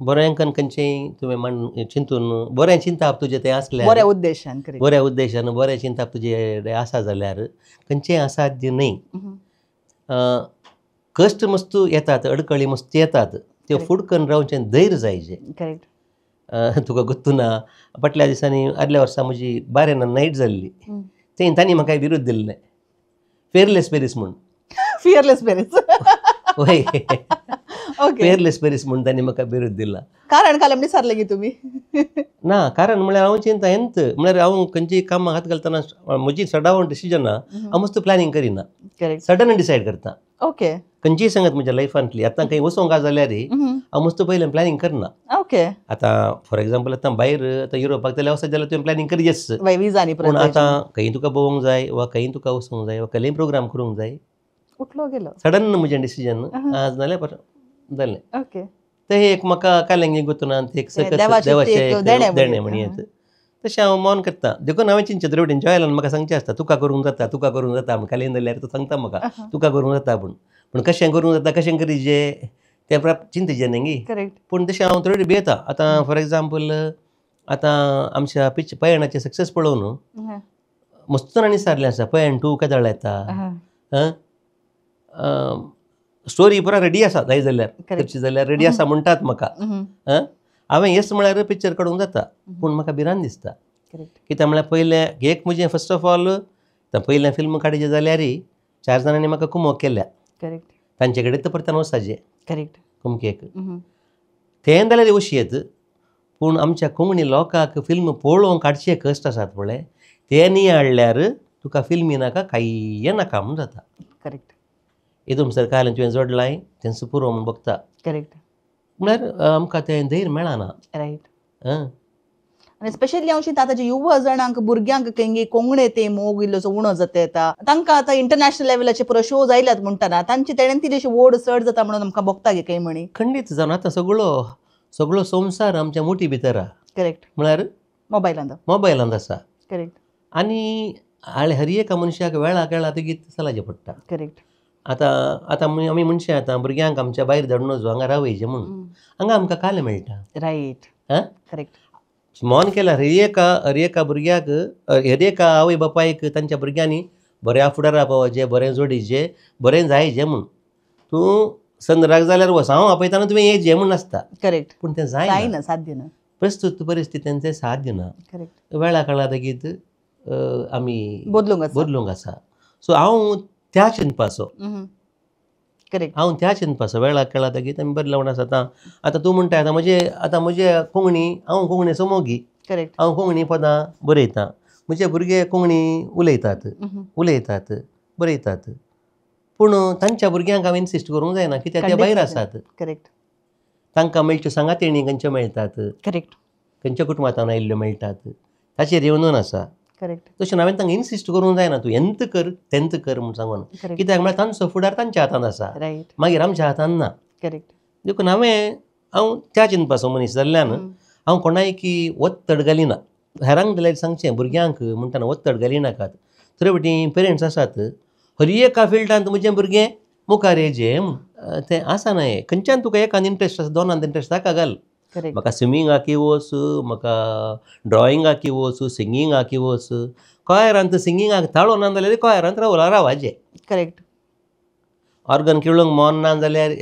बऱ्यांकन खंयचेंय तुवें चिंतून बरें चिंताप तुजें तें आसल्यार बऱ्या उद्देशान बरें चिंताप तुजें आसा जाल्यार खंयचेंय असाध्य न्हय. कश्ट मस्तू येतात अडकळी मस्त येतात त्यो फुडकन रावचें धैर्य जायचें. तुका गुर्तू ना फाटल्या दिसांनी आदल्या वर्सा म्हजी बारेन नायट जाल्ली तें तांणी म्हाका विरोध दिल्लें फियरलेस पेरीस म्हूण. फियरलेस पेरीस वय ओके पेरलेस पेरीस म्हणून तांणी म्हाका बिरूद दिला. कारण काल आमची सरले की तुम्ही ना कारण म्हळ्यार हांव चिंता एंत म्हळ्यार हांव खंयची कामां हात घालतना म्हजी सडावण डिसिजनां हांव मस्त प्लॅनिंग करिना, करेक्ट सडन डिसायड करता. ओके खंयचीय संगत म्हज्या लायफांतली आतां खंय वचोंक आसा जाल्यार हांव मस्त पयलें प्लॅनिंग करना. ओके आतां फॉर एग्जाम्पल आतां भायर आतां युरोपाक तरी वचत जाल्यार तुवें प्लॅनिंग करियस. विजानी पूण आतां खंय तुका भोवंक जाय वा खंय तुका वचूंक जाय वा कसलेय प्रोग्राम करूंक जाय उठलो गेलो सडन म्हजें डिसिजन आज नाल्यार जालें. ओके ते एक म्हाका कालंगी गुंतून एक सकत देवाचें देवाचें एक एक देणें देणें म्हणून म्हणयत तशें हांव मौन करता. देखून हांवें चिंतचे वटेन जॉयलान म्हाका सांगचें आसता तुका करूंक जाता तुका करूंक जाता कालीन जाल्यार तो सांगता म्हाका तुका करूंक जाता पूण कशें करूंक जाता कशें करीचें तें चिंतेचें न्ही गी. करेक्ट पूण तशें हांव थोडी भियेता. आतां फॉर एग्जाम्पल आतां आमच्या पयणाचें सक्सेस पळोवन मस्त जाणांनी सारलें आसा पयण 2 केदळ येता स्टोरी पुरा रेडी आसा जाय जाल्यार करची जाल्यार रेडी आसा म्हणटात म्हाका. हांवें येस म्हळ्यार पिक्चर काडूंक जाता पूण म्हाका भिरांत दिसता करेक्ट कित्याक म्हळ्यार पयलें एक म्हजें फर्स्ट ऑफ ऑल पयलें फिल्म काडचें जाल्यारय 4 जाणांनी म्हाका कुमोक केल्या. करेक्ट तांचे कडेन तर परतान वचपाचें करेक्ट कुमकेक तें जाल्यार उशीयत. पूण आमच्या कोंकणी लोकांक फिल्म पळोवंक काडचे कश्ट आसात पळय ते न्ही हाडल्यार तुका फिल्मी नाका कांय नाका म्हूण जाता. करेक्ट हितून भितर कायलें तुवें जोडलाय तेंच पुरो म्हूण बगता करेक्ट म्हळ्यार आमकां तें धैर्य मेळना. रायट आनी स्पेशली हांव चिंता आतां जे युवा जाणांक भुरग्यांक केंगे कोंकणे ते मोग इल्लोसो उणो जाता येता तांकां आतां इंटरनॅशनल लेवलाचे पुरो शोज आयल्यात म्हणटाना तांची तेणेन ती अशी ओड चड जाता म्हणून आमकां बगता गे खंय म्हणी. खंडीत जावन आतां सगळो संवसार आमच्या मुठी भितर आहा. करेक्ट म्हळ्यार मोबायलांत आसा करेक्ट आनी हर एका मनशाक वेळा केळा तेगीत चलाचें पडटा. करेक्ट आतां आमी मनशां आतां भुरग्यांक आमच्या भायर धाडून नजो हांगा रावयचें म्हणून हांगा आमकां काले मेळटा. रायट हां करेक्ट मोन केल्यार हर एका भुरग्याक हर एका आवय बापायक तांच्या भुरग्यांनी बऱ्या फुडारा पावचें बरें जोडीचें बरें जायचें म्हूण तूं संद्राक जाल्यार वच हांव आपयताना तुवें येचें म्हूण आसता. करेक्ट पूण तें जायना साध्य ना. प्रस्तुत परिस्थितीन तें साध्य ना. करेक्ट वेळा काळा लेगीत आमी बदलूंक आसा. सो हांव त्या चिंतपाचो करेक्ट हांव चिंतपाचो वेळा केळा लेगीत आमी बदलावण आसा. आतां तूं म्हणटा आतां म्हजे कोंकणी हांव कोंकणी समोगी करेक्ट हांव कोंकणी पदां बरयतां म्हजे भुरगे कोंकणी उलयतात बरयतात पूण तांच्या भुरग्यांक हांवें इन्सिस्ट करूंक जायना कित्याक ते भायर आसात. करेक्ट तांकां मेळच्यो सांगातेणी खंयच्यो मेळटात करेक्ट खंयच्या कुटुंबांतल्यान आयिल्ल्यो मेळटात ताचेर येवनून आसा. करेक्ट तशें हांवें तांकां इन्सिस्ट करूंक जायना तूं एंत कर तेंत कर म्हूण सांगून कित्याक म्हळ्यार तांचो फुडार तांच्या हातांत आसा रायट मागीर आमच्या हातांत ना. करेक्ट देखून हांव त्या चिंतपाचो मनीस जाल्ल्यान हांव कोणायकी वत्तड घालिना. हेरांक जाल्यार सांगचें भुरग्यांक म्हणटाना वत्तड घाली नाकात. थोडे वटेन पेरंट्स आसात हर एका फिल्डांत म्हजें भुरगें मुखार येचें तें आसना. हें खंयच्यान तुका एकान इंट्रस्ट आसा दोनांत इंट्रस्ट ताका घाल. म्हाका स्विमींगाक वच म्हाका ड्रॉइंगाक वच सिंगींगाक वच कोयरांत सिंगींगाक ताळो ना जाल्यार कोयरांत रावाचें. करेक्ट ऑर्गन खेळूंक मोन ना जाल्यार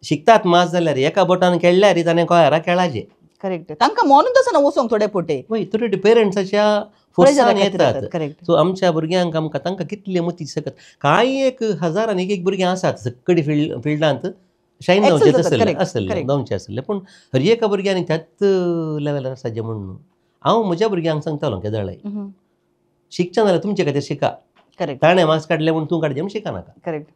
शिकतात मात जाल्यार एका बोटान खेळल्यार ताणें कोयरा खेळाचें. करेक्ट तांकां मोनूच आसना वचोंक थोडे पोटे थोडे पेरंट्साच्या फोर्सान येतात. करेक्ट सो आमच्या भुरग्यांक तांकां कितले मती सकत कांय एक हजारान एक भुरगीं आसात सकडी फिल्डांत शायन जावचे आसले पूण हर एका भुरग्यांनी त्याच लेवलार आसाचें म्हणून हांव म्हज्या भुरग्यांक सांगतालो केदळाय शिकचें जाल्यार तुमचे खातीर शिका. करेक्ट ताणें मार्क्स काडले म्हूण तूं काडचें म्हूण शिकनाका. करेक्ट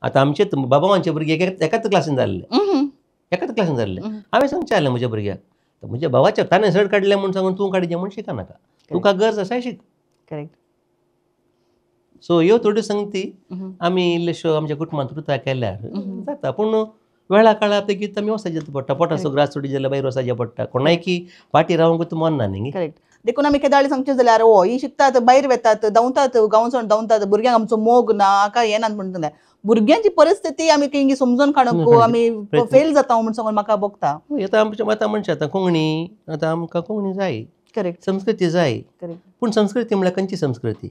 आतां आमचे बाबांचे भुरगे एकाच क्लासीन जाल्ले हांवें सांगचें जालें म्हज्या भुरग्याक म्हज्या भावाच्या ताणें चड काडलें म्हूण सांगून तूं काडचें म्हूण शिकनाका. तुका गरज आसा शिक. करेक्ट सो ह्यो थोड्यो संगती आमी इल्ल्योश्यो आमच्या कुटुंबांत रुताय केल्यार जाता. पूण वेळा काळा बेगीत आमी वचचें पडटा. पोटाचो ग्रास सोडी जाल्यार भायर वचचें पडटा. कोणायकी फाटीं रावंकूच मन ना न्ही. करेक्ट देखून आमी केदाळी सांगचें जाल्यार ही शिकतात भायर वेतात धांवतात गांवचोण धांवतात भुरग्यांक आमचो मोग ना काय हें ना म्हणटा भुरग्यांची परिस्थिती आमी केंगी समजून काडूंक आमी फेल जाता म्हूण सांगून म्हाका बगता. आतां म्हणचे आतां कोंकणी आतां आमकां कोंकणी जाय करेक्ट संस्कृती जाय. करेक्ट पूण संस्कृती म्हळ्यार खंयची संस्कृती.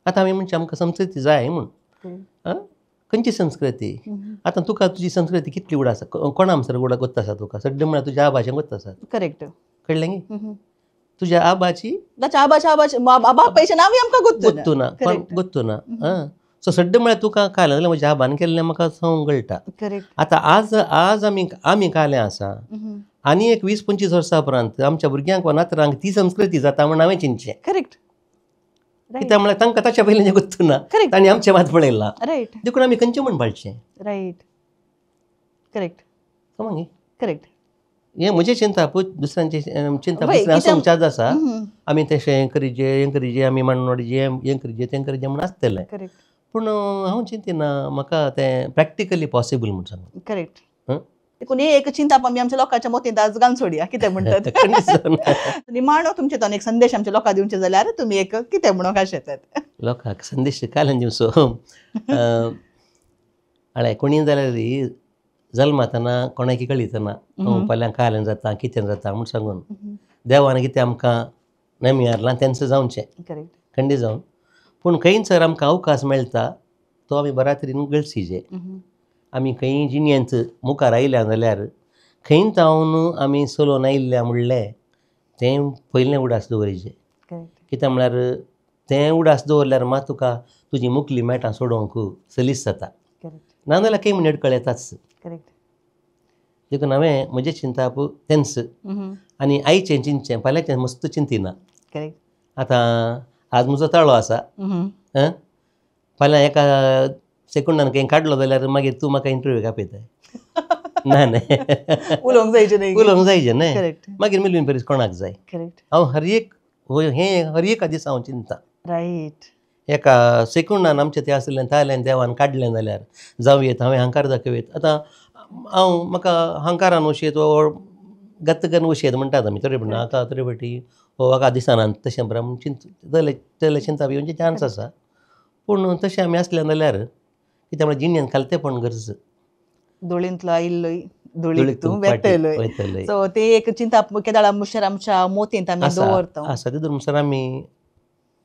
आतां आमी म्हणचे आमकां संस्कृती जाय म्हूण खंयची संस्कृती. आतां तुका तुजी संस्कृती कितली उड आसा कोणा म्हणसर गोत्त आसा तुका सड्डे म्हळ्यार तुज्या आबाचें गोत्त आसा. करेक्ट कळ्ळें गे तुज्या आबाची आबा पयशे नावी आमकां गोत्तू ना. सो सड्ड म्हळ्यार तुका काल जाल्यार म्हज्या आबान केल्लें म्हाका संगळटा. करेक्ट. आतां आज आमी काले आसा आनी एक 20-25 वर्सां उपरांत आमच्या भुरग्यांक वा नातरांक ती संस्कृती जाता म्हण हांवें चिंतचें. करेक्ट. कित्याक म्हळ्यार तांकां ताच्या पयलीं गुर्तू ना, Correct. तांणी आमचें मात पळयलां, रायट. देखून आमी खंयचें म्हण पाळचें. रायट. करेक्ट. समज करेक्ट. हें म्हजें चिंता पळय, दुसऱ्यांचें चिंता वय, दुसऱ्या कित्याक- आसूंक आसा. आमी तशें हें करीजे आमी मांडोळीजे हें करीजे तें करीजे म्हण आसतलें. करेक्ट. पूण हांव चिंतिना म्हाका तें प्रॅक्टिकली पॉसिबल म्हूण सांगून. करेक्ट. हं? देखून ही एक चिंता आमी आमच्या लोकांच्या मोतीन आज घालून सोडया कितें म्हणटात. खंयच जावं. निमाणो तुमचे एक संदेश आमच्या लोकांक दिवचे जाल्यार तुमी एक कितें म्हणूंक आशेतात. लोकांक संदेश कालन दिवचो. हळें कोणी जाल्यार जल्मातना कोणाकी कळितना फाल्यां कालन जाता कितें जाता म्हूण सांगून देवान कितें आमकां नेमी हारलां तेंच जावचें करेक्ट. खंडी जावन. पूण खंयच आमकां अवकाश मेळटा तो आमी बऱ्या तरेन गळसिजे. आमी खंय जिणेंत मुखार आयल्या जाल्यार खंय जावन आमी चलोवन आयिल्ल्या म्हणलें तें पयलें उडास दवरिचें. करेक्ट. कित्याक म्हळ्यार तें उडास दवरल्यार मात तुका तुजी मुखली मेळटा सोडोवंक सलीस जाता. करेक्ट. नाजाल्यार काही मिनट कळेताच. करेक्ट. देखून हांवें म्हजें चिंताप तेंच आनी आयचें चिंतचें फाल्यांचें मस्त चिंतिना. करेक्ट. आतां आज म्हजो ताळो आसा, फाल्यां एका सेकंडान खंय काडलो जाल्यार मागीर तूं म्हाका इंटरव्यूक आपयताय. ना न्हय, उलोवंक जायचें न्ही. उलोवंक जायचें न्हय. करेक्ट. मागीर मिलून पेरीस कोणाक जाय. करेक्ट. हांव हर एका दिसा हांव चिंता. रायट. एका सेकंडान आमचें तें आसलें तायलें देवान काडलें जाल्यार जावं येत हांवें हंकार दाखयत. आतां म्हाका हंकारान वशेत वो गत्तगन वशेत म्हणटात आमी तरे म्हणटा. आतां तरे फाटी एका दिसानान तशें बरें म्हूण जाल्यार चिंता येवचे चान्स आसा. पूण तशें आमी आसलें जाल्यार कित्याक म्हळ्यार जिणेंत खालतेपण गरज. धुळींतलो आयिल्लोय धुळीक धुळीक तूं तूं वेतलय. वयतलय. सो ती एक चिंता केदाळा मुशार आमच्या मोतींत आमी दवरता. आसा तितून म्हणसर आमी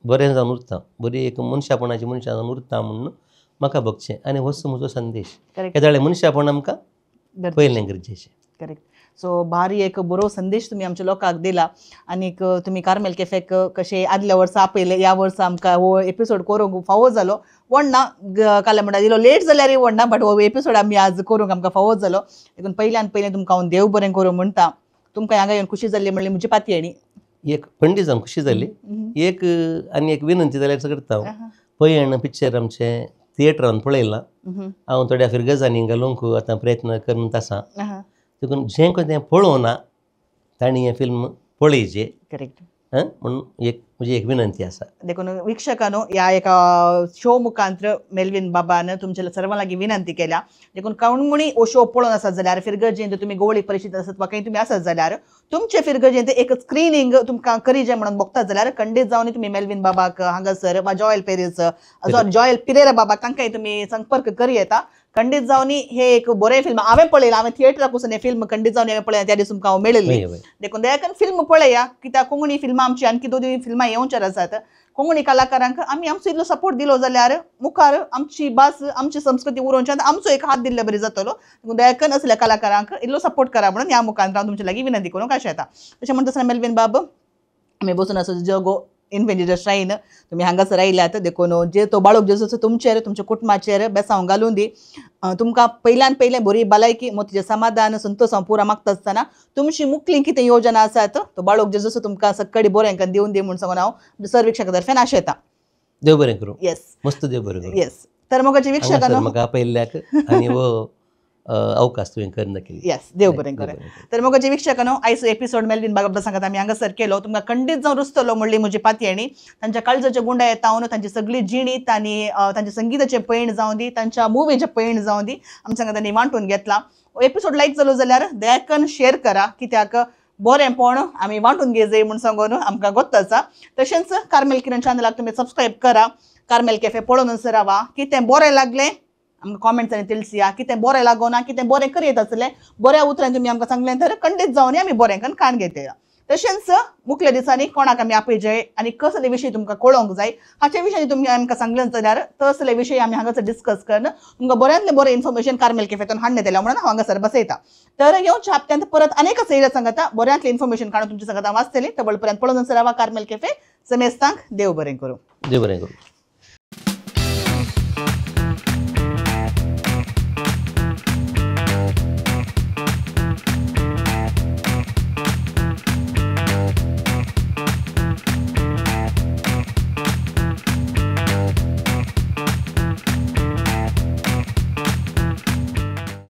बरें जावन उरता, बरी एक मनशापणाची मनशां जावन उरता म्हणून म्हाका बगचें. आनी होच म्हजो संदेश. करेक्ट. केदाळे मनशापण आमकां पयलें गरजेचें. करेक्ट. सो भारी एक बरो संदेश तुमी आमच्या लोकांक दिला. आनीक तुमी कार्मेल कॅफेक कशें आदल्या वर्सा आपयले, ह्या वर्सा आमकां हो एपिसोड करूंक फावो जालो. वडना काल्या म्हणटा इलो लेट जाल्यारय वडना, बट हो एपिसोड आमी आज करूंक आमकां फावो जालो. देखून पयल्यान पयलें तुमकां हांव देव बरें करूं म्हणटा. तुमकां हांगा येवन खुशी जाल्ली म्हणली म्हजी पातयेणी. एक खंडी जावन खुशी जाली. एक आनी एक विनंती जाल्यार करता हांव. पयण पिक्चर आमचें थिएटरान पळयलां. हांव थोड्या फावटी गजांनी घालूंक आतां प्रयत्न करीत आसां. देखून जें कोण तें पळोवं ना तांणी हें फिल्म पळयचें. करेक्ट. म्हणून म्हजी एक विनंती आसा. देखून वीक्षकांनो ह्या एका शो मुखांतर मेल्विन बाबान तुमच्या सर्वां लागीं विनंती केल्या. देखून कोणी हो शो पळोवन आसात जाल्यार फिरगर्जेंत तुमी गोवळीक परिचित आसात वा खंय तुमी आसात जाल्यार तुमचे फिरगर्जेंत एक स्क्रिनींग तुमकां करीचें म्हणून बघतात जाल्यार खंडीत जावन तुमी मेल्विन बाबाक हांगासर वा जॉयल पेरीस जॉयल पिरेरा बाबाक तांकांय तुमी संपर्क करी येता. खंडीत जावन हे एक बरें फिल्म हांवें पळयलां. हांवें थिएटराक वचून हें फिल्म खंडीत जावन हांवें पळयलां. त्या दीस तुमकां हांव मेळिल्ली. देखून दयाकन फिल्म पळया. कित्याक कोंकणी फिल्मां आमची आणखी 2 फिल्मां येवच्यार आसात. कोंकणी कलाकारांक आमी आमचो इल्लो सपोर्ट दिलो जाल्यार मुखार आमची भास आमची संस्कृती उरोवच्यान आमचो एक हात दिल्लो बरी जातलो. देखून दयाकन असल्या कलाकारांक इल्लो सपोर्ट करा म्हणून ह्या मुखांतर हांव तुमचे लागीं विनंती करूंक आशेता. तशें म्हणटा आसतना मेल्विन बाब आमी बसून आसो जगो इन्फिनिटी श्राइन तुमी हांगासर आयल्यात. देखून जे तो बाळूक जेजूचो तुमचेर तुमच्या कुटुंबाचेर बेसांव घालून दी. तुमकां पयल्यान पयलें बरी भलायकी मोतीचें समाधान संतोष हांव पुरा मागता आसतना तुमची मुखली कितें योजना आसात तो बाळूक जेजूचो तुमकां सक्कडी बरें दिवन दी म्हूण सांगून हांव सर्वेक्षका तर्फे आशेता. देव बरें करूं. येस. मस्त देव बरें करूं. येस. तर मोगाची वीक्षकांनो म्हाका आपयल्ल्याक आनी वो अवकाश तुवें करून दाखयली. येस. देव बरें करें. तर मोगाची वीक्षकांनो आयचो एपिसोड मेल्विन बाब प्रसंगात आमी हांगासर केलो. तुमकां खंडीत जावन रुचतलो म्हणली म्हजी पातयेणी. तांच्या काळजाच्या गुंड्या येतावन तांची सगळी जिणीत आनी तांच्या संगीताचें पैण जावन दी, तांच्या मुवीचें पैण जावन दी आमच्या हांगा तांणी वांटून घेतला. एपिसोड लायक जालो जाल्यार दयाकन शेअर करा. कित्याक बरेंपण आमी वांटून घेजय म्हूण सांगून आमकां गोत्त आसा. तशेंच कार्मेल किरण चॅनलाक तुमी सबस्क्रायब करा. कार्मेल कॅफे पळोवन रावा. कितें बरें लागलें आमकां कॉमेंट्सांनी तिळसिया. कितें बरें लागोना कितें बरें करीत आसलें बऱ्या उतरांनी तुमी आमकां सांगलें तर खंडीत जावन आमी बरेंकन कान घेतया. तशेंच मुखल्या दिसांनी कोणाक आमी आपयचें आनी कसले विशय तुमकां कळोवंक जाय हाचे विशयी तुमी आमकां सांगलें जाल्यार तसले विशय आमी हांगासर डिस्कस करून तुमकां बऱ्यांतलें बरें इन्फॉर्मेशन कार्मेल कॅफेतून हाडण्यात येयला म्हणून हांव हांगासर बसयता. तर येवच्या हप्त्यांत परत अनेक सैर सांगता बऱ्यांतलें इन्फॉर्मेशन काडून तुमच्या सांगता वाचतली. तबळ पर्यंत पळोवन रावा कार्मेल कॅफे. समेस्तांक देव बरें करूं. देव बरें करूं.